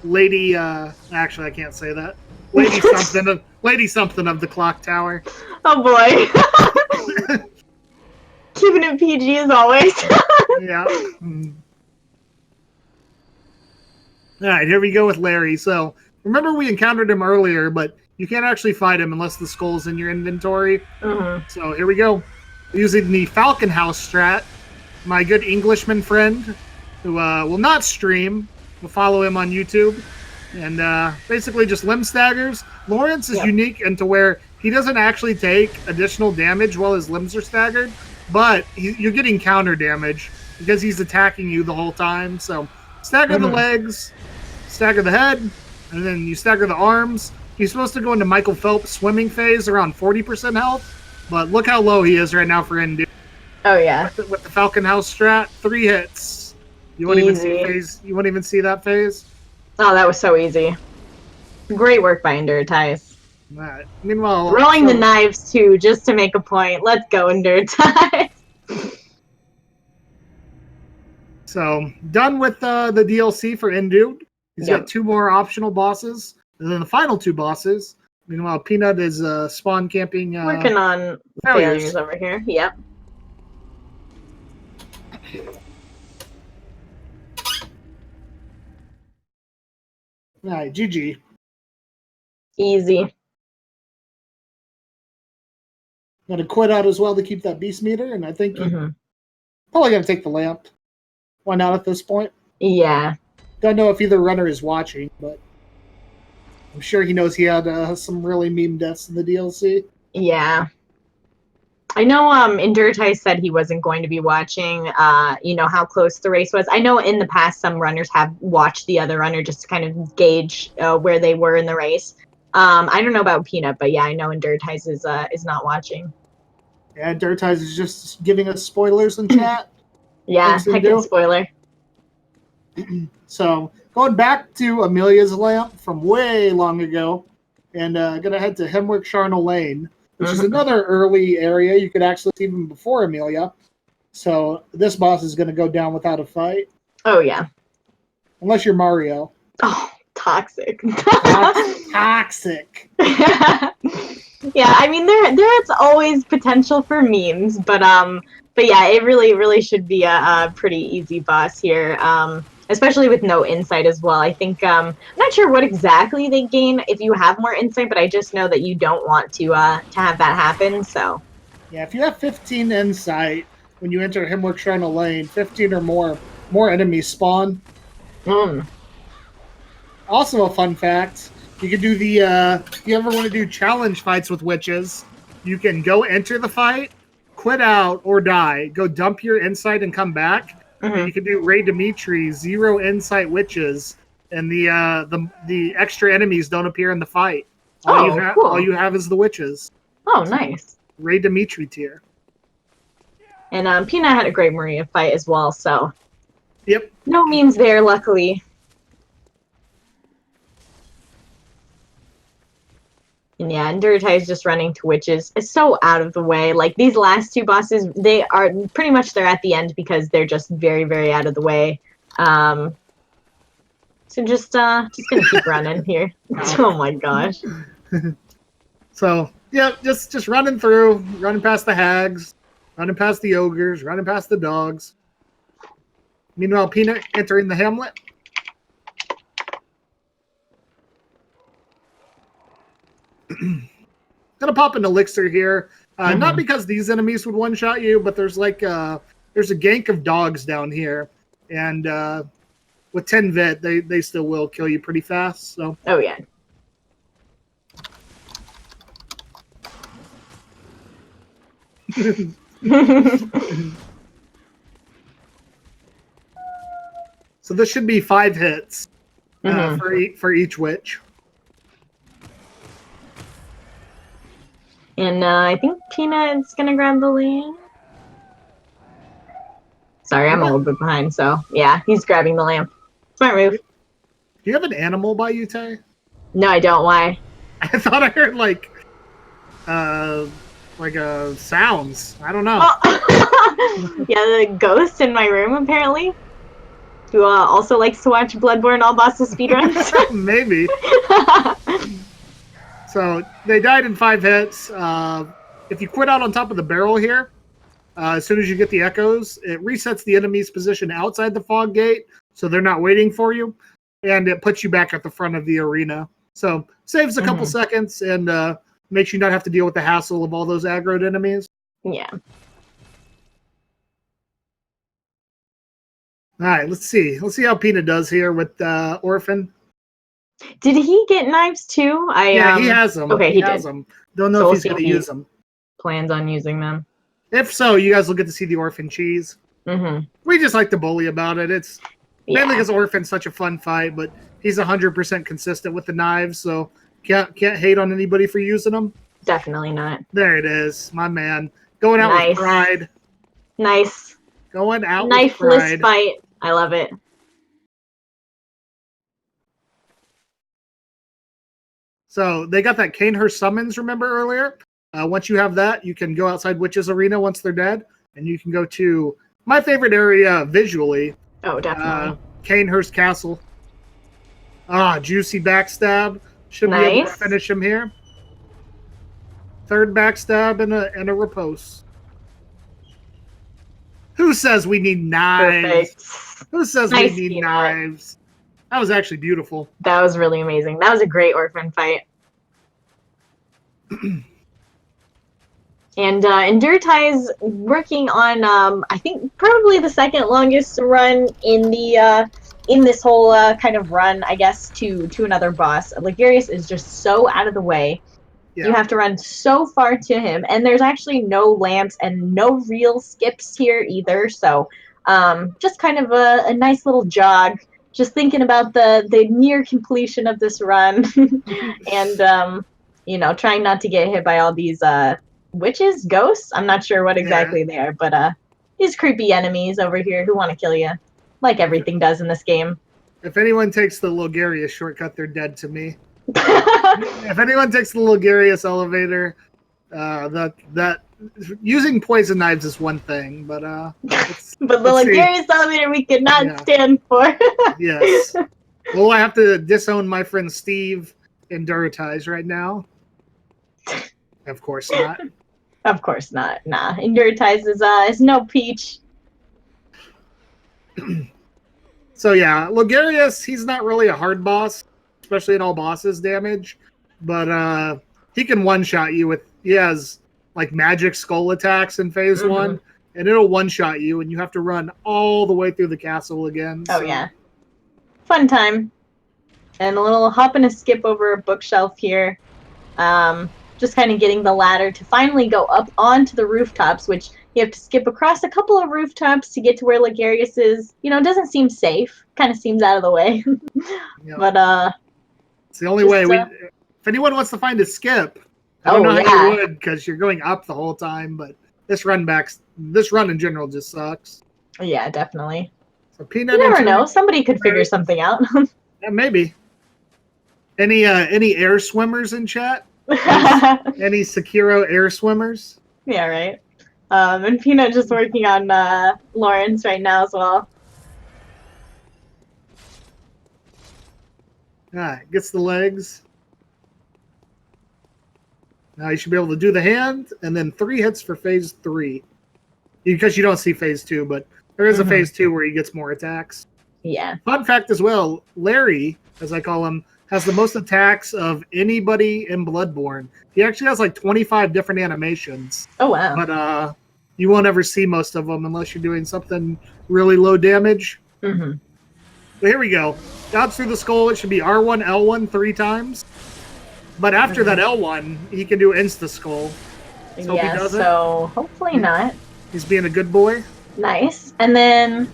lady. Actually, I can't say that. Lady something of the clock tower. Oh boy. Keeping it PG as always. Yeah. All right, here we go with Larry. So remember we encountered him earlier, but you can't actually fight him unless the skull's in your inventory. So here we go. Using the Falcon House strat, my good Englishman friend, who will not stream, will follow him on YouTube, and basically just limb staggers. Lawrence is unique into where he doesn't actually take additional damage while his limbs are staggered, but you're getting counter damage because he's attacking you the whole time. So stagger the legs, stagger the head, and then you stagger the arms. He's supposed to go into Michael Phelps swimming phase around 40% health, but look how low he is right now for Indu. Oh yeah. With the Falcon House strat, 3 hits. You won't even see phase. You won't even see that phase. Oh, that was so easy. Great work by induratize. Right. Meanwhile, throwing the knives too, just to make a point. Let's go, induratize. So done with the DLC for Indu. He's got 2 more optional bosses, and then the final 2 bosses. Meanwhile, Peanut is spawn camping. Working on failures over here. Yep. All right, GG. Easy. Got to quit out as well to keep that beast meter, and I think you probably got to take the lamp. Why not at this point? Yeah. Don't know if either runner is watching, but I'm sure he knows he had some really meme deaths in the DLC. Yeah. I know induratize said he wasn't going to be watching, you know, how close the race was. I know in the past some runners have watched the other runner just to kind of gauge where they were in the race. I don't know about Peanut, but yeah, I know induratize is not watching. Yeah, induratize is just giving us spoilers in chat. Yeah, heckin' spoiler. So, going back to Amelia's lamp from way long ago, and going to head to Hemwick Charnel Lane, which is another early area. You could actually see even before Amelia. So, this boss is going to go down without a fight. Oh, yeah. Unless you're Mario. Oh, toxic. Toxic. Yeah, I mean, there's always potential for memes, but yeah, it really should be a pretty easy boss here. Especially with no insight as well. I think I'm not sure what exactly they gain if you have more insight, but I just know that you don't want to have that happen. So yeah, if you have 15 insight when you enter Hemwick Charnel Lane, 15 or more enemies spawn. Also, a fun fact: you can do the if you ever want to do challenge fights with witches, you can go enter the fight, quit out or die, go dump your insight and come back. And you can do Ray Dimitri 0 insight witches, and the extra enemies don't appear in the fight. All you have is the witches. Oh, nice. Ray Dimitri tier. And Peanut had a great Maria fight as well, so yep. No memes there, luckily. And yeah, induratize just running to witches is so out of the way. Like these last 2 bosses, they are pretty much they're at the end because they're just very out of the way. So just gonna keep running here. Oh my gosh. So yeah, just running through, running past the hags, running past the ogres, running past the dogs. Meanwhile, Peanut entering the hamlet. Gonna pop an elixir here. Mm-hmm. Not because these enemies would one-shot you, but there's like there's a gank of dogs down here, and with 10 vit, they still will kill you pretty fast. So. Oh yeah. So this should be 5 hits for each witch. And I think Peanut's gonna grab the lamp. Sorry, I'm a little bit behind, so yeah, he's grabbing the lamp. Smart move. Do you have an animal by you, Tay? No, I don't. Why? I thought I heard like sounds. I don't know. Oh. Yeah, the ghost in my room apparently, who also likes to watch Bloodborne all bosses speedruns. Maybe. So they died in 5 hits. If you quit out on top of the barrel here, as soon as you get the echoes, it resets the enemy's position outside the fog gate, so they're not waiting for you, and it puts you back at the front of the arena. So saves a couple seconds and makes you not have to deal with the hassle of all those aggroed enemies. Yeah. All right, let's see. Let's see how Peanut does here with Orphan. Did he get knives too? Yeah, he has them. Okay, he has them. Don't know if he's going to use them. Plans on using them. If so, you guys will get to see the Orphan cheese. We just like to bully about it. It's mainly because Orphan's such a fun fight, but he's 100% consistent with the knives, so can't hate on anybody for using them. Definitely not. There it is, my man. Going out with pride. Nice. Going out Knifeless with pride. fight. I love it. So they got that Canehurst summons, remember earlier? Once you have that, you can go outside Witch's Arena once they're dead, and you can go to my favorite area visually. Oh, definitely. Canehurst Castle. Juicy backstab. Should be able to finish him here. Third backstab and a repose. Who says we need knives? Perfect. Who says we need knives? That was actually beautiful. That was really amazing. That was a great Orphan fight. And induratize working on I think probably the second longest run in the in this whole kind of run, I guess, to another boss. Ligarius is just so out of the way. Yeah. You have to run so far to him, and there's actually no lamps and no real skips here either. So just kind of a nice little jog. Just thinking about the near completion of this run, and you know, trying not to get hit by all these witches, ghosts. I'm not sure what exactly they are, but these creepy enemies over here who want to kill you, like everything does in this game. If anyone takes the Ligarius shortcut, they're dead to me. If anyone takes the Ligarius elevator, that using poison knives is one thing, but but the Ligarius elevator we could not stand for. Yes. Well, I have to disown my friend Steve induratize right now. Of course not. Of course not. Nah, induratize is no peach. So yeah, Ligarius, he's not really a hard boss, especially in all bosses damage, but he can one-shot you with, he has like magic skull attacks in phase 1, and it'll one-shot you, and you have to run all the way through the castle again. Oh yeah. Fun time. And a little hop and a skip over a bookshelf here. Just kind of getting the ladder to finally go up onto the rooftops, which you have to skip across a couple of rooftops to get to where Ligarius is. You know, it doesn't seem safe. Kind of seems out of the way. But it's the only way. If anyone wants to find a skip, I don't know how you would, because you're going up the whole time. But this run in general just sucks. Yeah, definitely. So Peanut, you never know. Somebody could figure something out. Yeah, maybe. Any air swimmers in chat? Any Sekiro air swimmers? Yeah, right. And Peanut just working on Lawrence right now as well. Alright, gets the legs. Now you should be able to do the hand, and then 3 hits for phase 3. Because you don't see phase 2, but there is a phase 2 where he gets more attacks. Yeah. Fun fact as well, Larry, as I call him, has the most attacks of anybody in Bloodborne. He actually has like 25 different animations. Oh, wow. But you won't ever see most of them unless you're doing something really low damage. Mm-hmm. But here we go. Dodge through the skull. It should be R1, L1 3 times. But after that L1, he can do insta-skull. Yeah, so hopefully not. He's being a good boy. Nice. And then...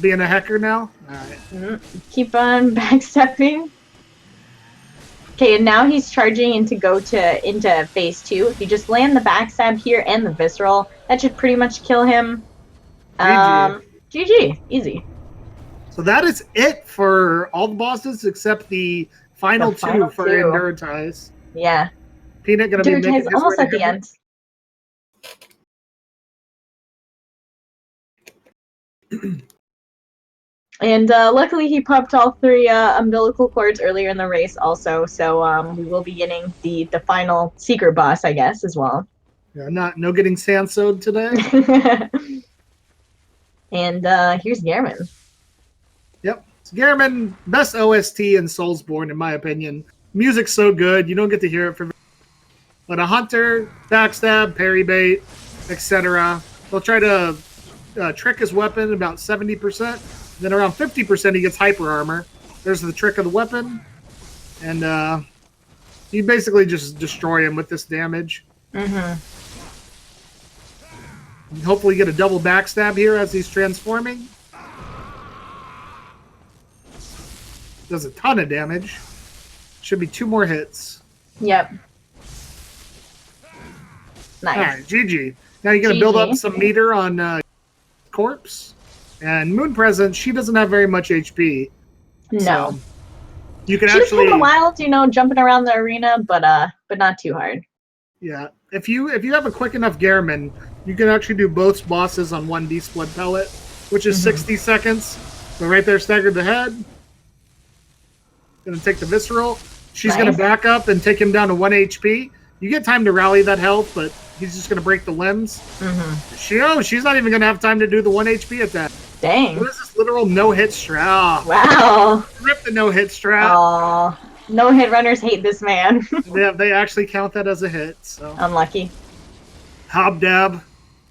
being a hacker now? Alright. Keep on backstepping. Okay, and now he's charging into phase 2. If you just land the backstab here and the visceral, that should pretty much kill him. GG. Easy. So that is it for all the bosses except the final two for induratize. Yeah. Peanut gonna be making his almost at the end. And luckily he popped all 3 umbilical cords earlier in the race also, so we will be getting the final secret boss, I guess, as well. Yeah, no getting Sansode today. And here's Gehrman. Yep. So Gehrman, best OST in Soulsborne, in my opinion. Music's so good, you don't get to hear it for... But a hunter, backstab, parry bait, etc. They'll try to trick his weapon about 70%. Then around 50% he gets hyper armor. There's the trick of the weapon. And you basically just destroy him with this damage. Mm-hmm. Hopefully get a double backstab here as he's transforming. Does a ton of damage. Should be 2 more hits. Yep. Nice. Alright, GG. Now you're going to build up some meter on Corpse. And Moon Presence, she doesn't have very much HP. No. So you can She's actually... kind of wild, jumping around the arena, but not too hard. Yeah. If you have a quick enough Gehrman, you can actually do both bosses on 1 D-Split pellet, which is 60 seconds. So right there, staggered the head. Gonna take the visceral. She's gonna back up and take him down to 1 HP. You get time to rally that health, but he's just gonna break the limbs. She's not even gonna have time to do the 1 HP attack. Dang. What is this literal no-hit strat? Wow. Rip the no-hit strat. Aw. No-hit runners hate this man. Yeah, they actually count that as a hit. So unlucky. Hobdab.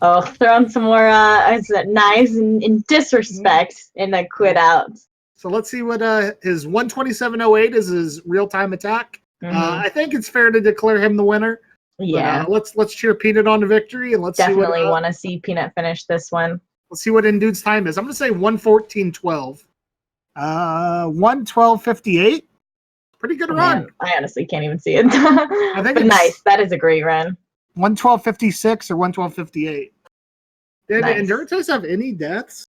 Oh, throwing some more knives in disrespect and then quit out. So let's see what his 127.08 is his real-time attack. I think it's fair to declare him the winner. Yeah. But, let's cheer Peanut on to victory and let's definitely want to see Peanut finish this one. Let's see what Indude's time is. I'm gonna say 1:14.12. 1:12.58. Pretty good run. Man, I honestly can't even see it. I think but nice. That is a great run. 1:12.56 or 1:12.58. Did Induratize have any deaths?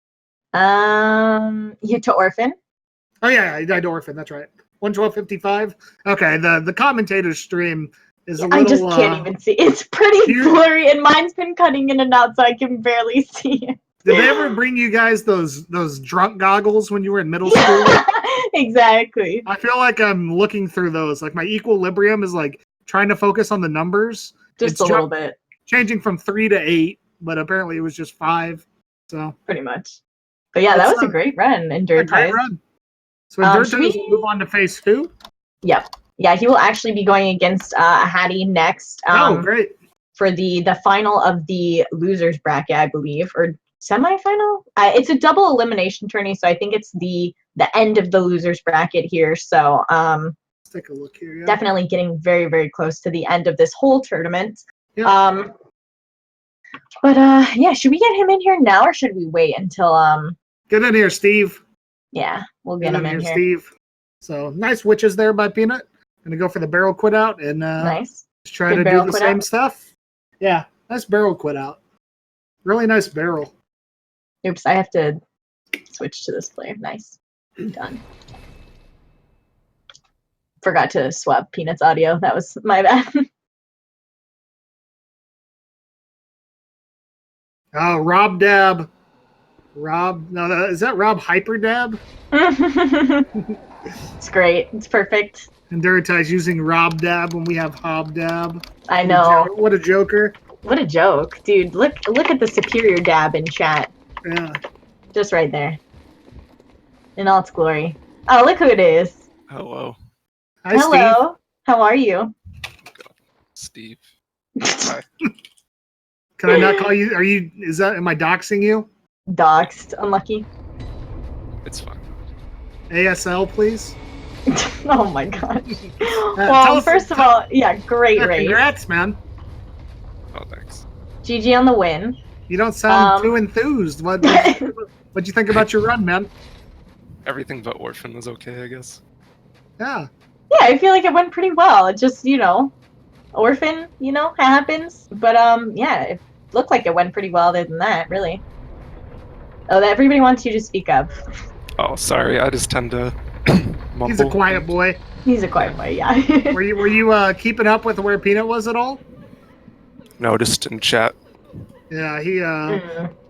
You to Orphan. Oh yeah, I died to Orphan. That's right. 1:12.55. Okay, the commentator's stream is a little. I just can't even see. It's pretty blurry, and mine's been cutting in and out, so I can barely see it. Did they ever bring you guys those drunk goggles when you were in middle school? Exactly. I feel like I'm looking through those. Like my equilibrium is like trying to focus on the numbers. Just a little bit. Changing from 3 to 8, but apparently it was just 5. So pretty much. But yeah, that was a great run, Induratize. Great run. So Induratize will move on to phase 2? Yep. Yeah, he will actually be going against Hattie next. Great. For the final of the losers bracket, I believe, or semifinal. It's a double elimination tourney, so I think it's the end of the losers bracket here. So let's take a look here. Yeah. Definitely getting very, very close to the end of this whole tournament. Yeah. But yeah, should we get him in here now, or should we wait until Get in here, Steve. Yeah, we'll get him in here, Steve. So nice witches there by Peanut. Gonna go for the barrel quit out and nice. Just try to do the same stuff. Yeah, nice barrel quit out. Really nice barrel. Oops, I have to switch to this player. Nice. Done. Forgot to swap Peanut's audio. That was my bad. Oh, Rob Dab. Is that Rob Hyper Dab? It's great. It's perfect. Induratize using Rob Dab when we have Hob Dab. I know. What a joker. What a joke. Dude, look at the superior dab in chat. Yeah. Just right there. In all its glory. Oh, look who it is. Hello. Hi, Hello. How are you? Steve. Hi. Steve. Can I not call you? Am I doxing you? Doxed. Unlucky. It's fine. ASL, please. Oh my gosh. tell Well, us- first of all, yeah, great Yeah, race. congrats, man. Oh, thanks. GG on the win. You don't sound too enthused. What'd you think about your run, man? Everything but Orphan was okay, I guess. Yeah. Yeah, I feel like it went pretty well. It just, Orphan, happens. But yeah, it looked like it went pretty well other than that, really. Oh, everybody wants you to speak up. Oh, sorry. I just tend to mumble. He's a quiet boy. He's a quiet boy, yeah. Were you keeping up with where Peanut was at all? No, just in chat. Yeah, he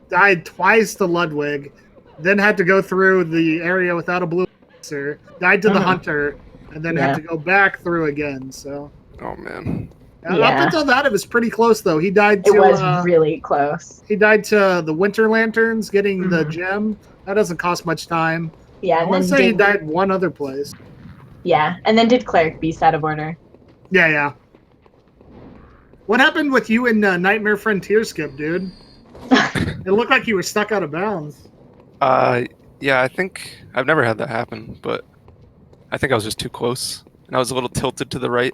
died twice to Ludwig, then had to go through the area without a blue answer, died to the hunter, and then had to go back through again. So. Oh man. Up until that, it was pretty close though. He died to. It was really close. He died to the Winter Lanterns, getting the gem. That doesn't cost much time. Yeah, I want to say he died one other place. Yeah, and then did Cleric Beast out of order. Yeah. What happened with you and Nightmare Frontier Skip, dude? It looked like you were stuck out of bounds. Yeah, I think I've never had that happen, but I think I was just too close, and I was a little tilted to the right.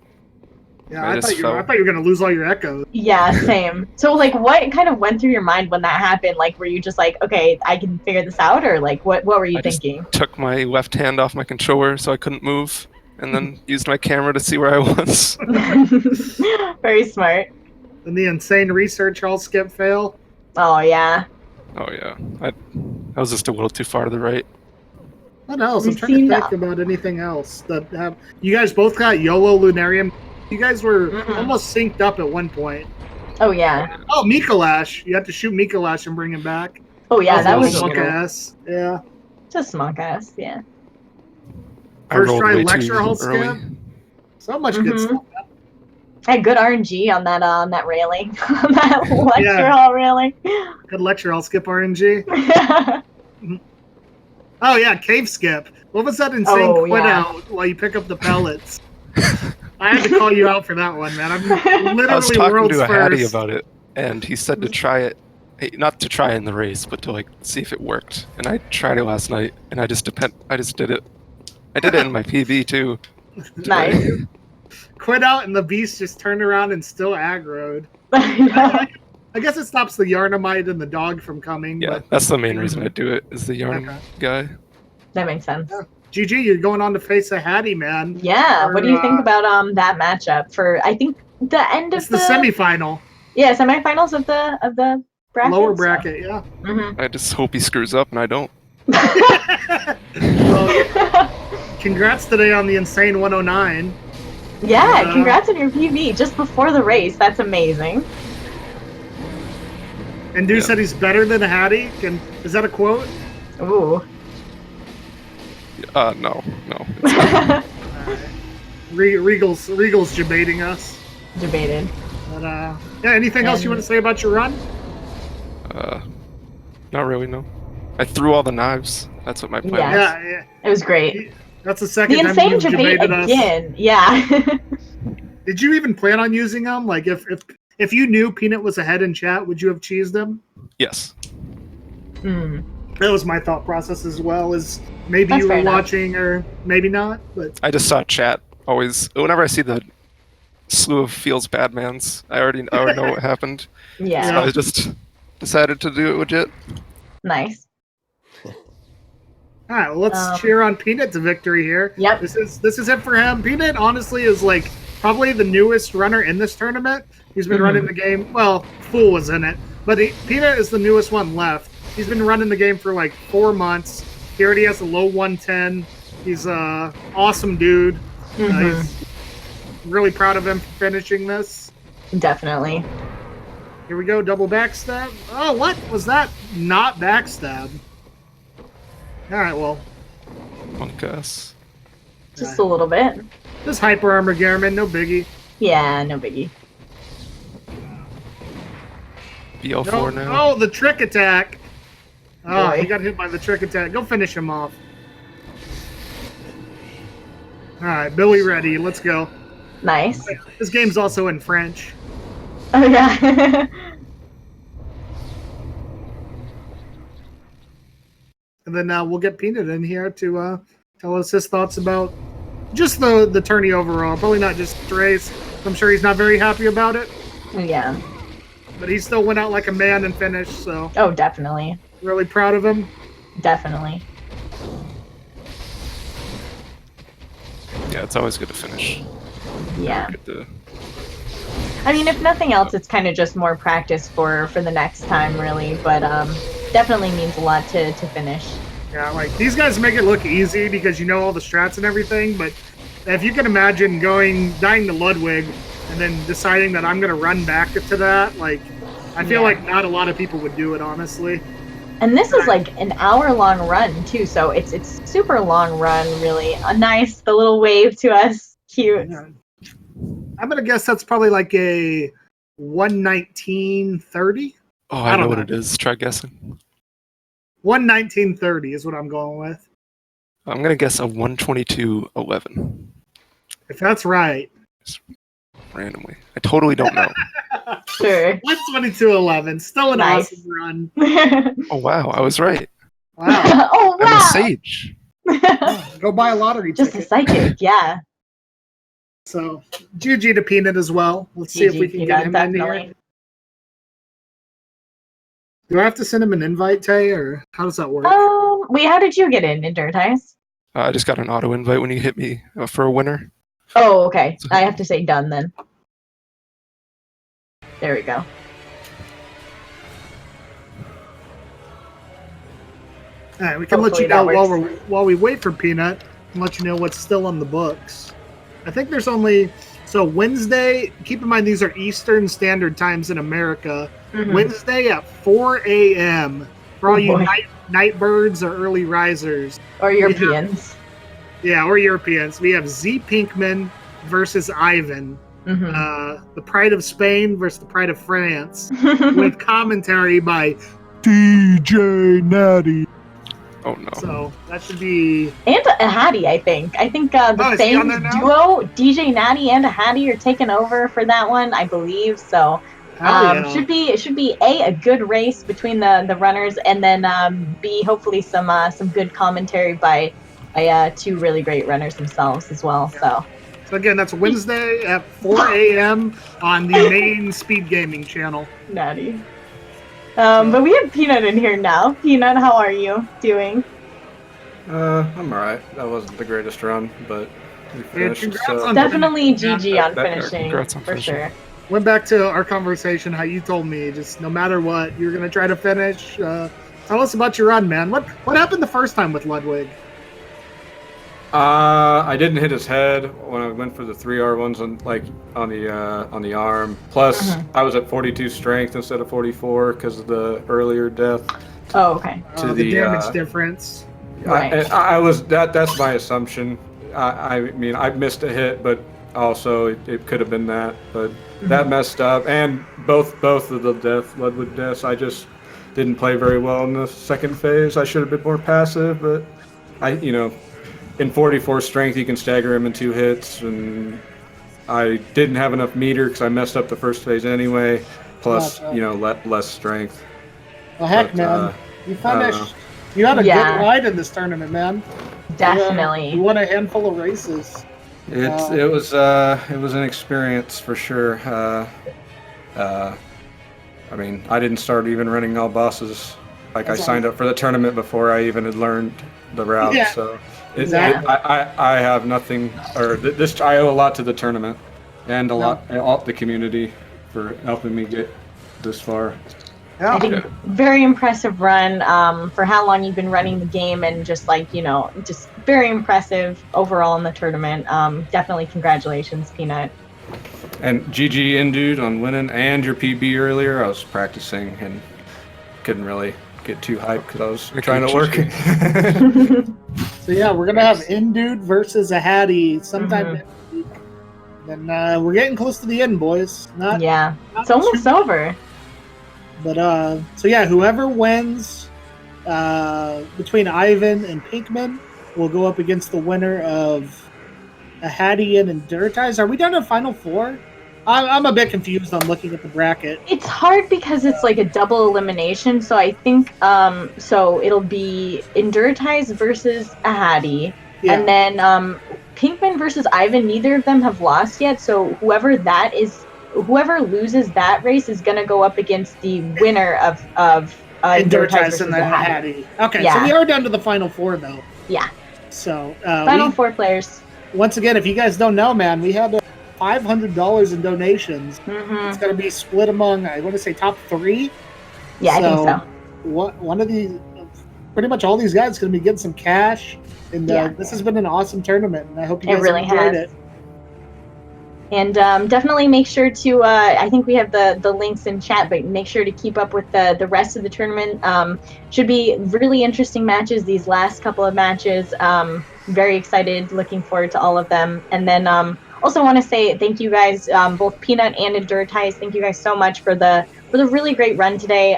Yeah, I thought you were gonna lose all your echoes. Yeah, same. So, like, what kind of went through your mind when that happened? Like, were you just like, okay, I can figure this out, or like, what were you thinking? Just took my left hand off my controller so I couldn't move, and then used my camera to see where I was. Very smart. And the insane research all Skip fail. Oh yeah. Oh yeah, I was just a little too far to the right. What else? I'm trying to think about anything else that have. You guys both got YOLO Lunarium. You guys were almost synced up at one point. Oh yeah. Oh, Mikolash. You had to shoot Mikolash and bring him back. Oh yeah, that was monk ass. Yeah. Just monk ass. Yeah. First try lecture hall Skip. So much good stuff. Had good RNG on that railing, on that lecture hall railing. Good lecture hall Skip RNG. Oh yeah, cave Skip. What was that insane quit out while you pick up the pellets? I had to call you out for that one, man. I'm literally I was talking world's to a first. Hattie about it, and he said to try it, not to try in the race, but to like see if it worked. And I tried it last night, and I just did it. I did it in my PB too. Nice. Quit out, and the beast just turned around and still aggroed. I guess it stops the Yarnamite and the dog from coming. Yeah, but... that's the main reason I do it, is the yarn guy. That makes sense. Yeah. GG, you're going on to face a Hattie, man. Yeah, what do you think about that matchup for, I think, the end of the semifinal? Yeah, semifinals of the bracket. Lower bracket, yeah. I just hope he screws up and I don't. Well, congrats today on the insane 109. Yeah, congrats on your PB just before the race. That's amazing. And Dude said he's better than a Hattie. Is that a quote? Ooh. No. Regal's debating us. Debated. But, yeah, anything else you want to say about your run? Not really, no. I threw all the knives. That's what my plan was. Yeah. It was great. That's the second the time insane you've debate debated again. us. Yeah. Did you even plan on using them? Like, if you knew Peanut was ahead in chat, would you have cheesed him? Yes. That was my thought process as well. Is maybe you were watching or maybe not. But I just saw chat always. Whenever I see the slew of Feels Bad Mans, I already know what happened. Yeah. So I just decided to do it legit. Nice. All right, well, let's cheer on Peanut to victory here. Yep. This is it for him. Peanut honestly is like probably the newest runner in this tournament. He's been running the game. Well, Fool was in it, but Peanut is the newest one left. He's been running the game for like 4 months. He already has a low 110. He's a awesome dude. He's really proud of him for finishing this. Definitely. Here we go, double backstab. Oh, what was that? Not backstab. All right, well. Monk ass. Just a little bit. Just hyper armor Gehrman, no biggie. Yeah, no biggie. BL4 now. Oh, the trick attack. Oh, Boy. he got hit by the trick attack. Go finish him off. All right, Billy ready. Let's go. Nice. This game's also in French. Oh yeah. And then we'll get Peanut in here to tell us his thoughts about just the tourney overall. Probably not just the race. I'm sure he's not very happy about it. Yeah. But he still went out like a man and finished, so Oh, definitely. really proud of him. Definitely. Yeah, it's always good to finish. Yeah. Good to... I mean, if nothing else, it's kind of just more practice for the next time, really. But definitely means a lot to finish. Yeah, like these guys make it look easy because you know all the strats and everything, but if you can imagine dying to Ludwig and then deciding that I'm gonna run back to that, like I feel like not a lot of people would do it, honestly. And this is like an hour-long run too, so it's super long run, really. Nice, the little wave to us, cute. Yeah. I'm gonna guess that's probably like a 1:19:30. Oh, I know what it is. Try guessing. 1:19:30 is what I'm going with. I'm gonna guess a 1:22:11. If that's right. Randomly. I totally don't know. Sure. 1:22:11. Still an awesome run. Oh wow, I was right. Wow. Oh wow. I'm a sage. Go buy a lottery ticket. Just a psychic, yeah. So, GG to Peanut as well. Let's see if we can get him in here. Do I have to send him an invite, Tay, or how does that work? Wait, how did you get in Induratize? I just got an auto invite when you hit me for a winner. Oh, okay. I have to say done then. There we go. All right, we can let you know while we wait for Peanut and let you know what's still on the books. I think there's only Wednesday. Keep in mind these are Eastern Standard Times in America. Mm-hmm. Wednesday at 4 a.m. for all you night birds or early risers or Europeans. Or Europeans. We have Z Pinkman versus Ivan. Mm-hmm. The Pride of Spain versus the Pride of France, with commentary by DJ Natty. Oh no! So that should be and a Hattie, I think. The same duo, DJ Natty and a Hattie, are taking over for that one, I believe. So should be a good race between the runners, and then B, hopefully some good commentary by two really great runners themselves as well. Yeah. So again, that's Wednesday at 4 a.m. on the main SpeedGaming channel. Natty. But we have Peanut in here now. Peanut, how are you doing? I'm alright. That wasn't the greatest run, but we finished. Definitely GG on finishing, for sure. Went back to our conversation, how you told me, just no matter what, you're going to try to finish. Tell us about your run, man. What happened the first time with Ludwig? I didn't hit his head when I went for the 3R1s on the arm. Plus, I was at 42 strength instead of 44 because of the earlier death. Oh, okay. To the damage difference. Right. I was that's my assumption. I mean, I missed a hit, but also it could have been that. But that messed up, and both of the Ludwig deaths. I just didn't play very well in the second phase. I should have been more passive, but in 44 strength, you can stagger him in 2 hits, and I didn't have enough meter because I messed up the first phase anyway. Plus, less strength. Well, heck, man, you finished. You had a good ride in this tournament, man. Definitely. You won a handful of races. It was an experience for sure. I mean, I didn't start even running all bosses. I signed up for the tournament before I even had learned the route. Yeah. So I have nothing, I owe a lot to the tournament and the community for helping me get this far. Yeah. I think very impressive run for how long you've been running the game, and just just very impressive overall in the tournament. Definitely congratulations, Peanut. And GG Indude on winning and your PB earlier. I was practicing and couldn't really get too hyped because I was trying to work. So yeah, we're gonna have Indude versus a Hattie sometime next week. Then we're getting close to the end, boys. It's almost over. But so yeah, whoever wins between Ivan and Pinkman will go up against the winner of a Hattie, and Induratize. Are we down to Final Four? I'm a bit confused on looking at the bracket. It's hard because it's like a double elimination, so I think so it'll be Induratize versus Ahadi, Yeah. and then Pinkman versus Ivan. Neither of them have lost yet, so whoever loses that race is gonna go up against the winner of Induratize and versus the Ahadi. Hattie. Okay, Yeah. so we are down to the Final Four, though. Yeah, So final four players. once again, if you guys don't know, man, we had $500 in donations. Mm-hmm. It's going to be split among, I want to say, top 3. Yeah, I think so. One of these, pretty much all these guys going to be getting some cash. And Yeah. this has been an awesome tournament, and I hope you guys really enjoyed has. it. And definitely make sure to, I think we have the links in chat, but make sure to keep up with the rest of the tournament. Should be really interesting matches, these last couple of matches. Very excited, looking forward to all of them. And then also want to say thank you guys, both Peanut and Induratize. Thank you guys so much for the really great run today.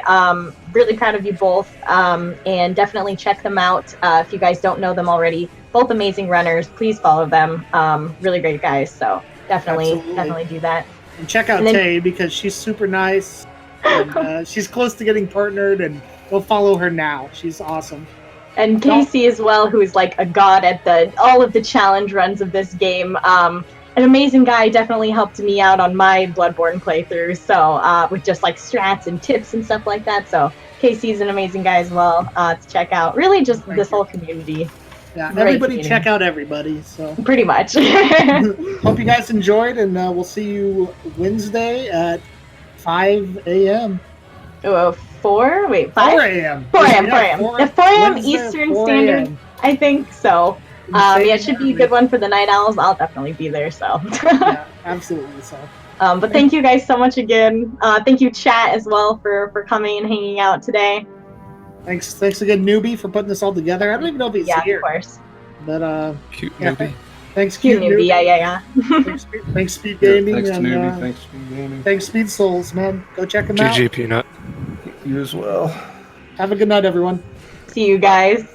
Really proud of you both. And definitely check them out if you guys don't know them already. Both amazing runners. Please follow them. Really great guys. So definitely do that. And check out Tay, because she's super nice. And, she's close to getting partnered, and go follow her now. She's awesome. And Casey as well, who is like a god at all of the challenge runs of this game. An amazing guy, definitely helped me out on my Bloodborne playthrough. So with just like strats and tips and stuff like that. So Casey's an amazing guy as well to check out. Really, just this whole community. Yeah, Great everybody community. check out everybody. So Pretty much. hope you guys enjoyed, and we'll see you Wednesday at 5 a.m. 4? Wait, 5? 4 a.m. 4 a.m. Yeah, 4 a.m. Wednesday at Eastern 4 Standard, a.m. I think so. Yeah, it should be a good one for the Night Owls. I'll definitely be there. So. Yeah, absolutely. So. But thank you guys so much again. Thank you, chat, as well, for coming and hanging out today. Thanks again, Newbie, for putting this all together. I don't even know if he's Yeah, here. of course. But Cute yeah, newbie. thanks, Cute Cute newbie. Yeah. Thanks, Speed Gaming. Thanks, and, Newbie. Thanks, SpeedGaming. Thanks, Speed Souls, man. Go check them out. GG Peanut. You as well. Have a good night, everyone. See you guys.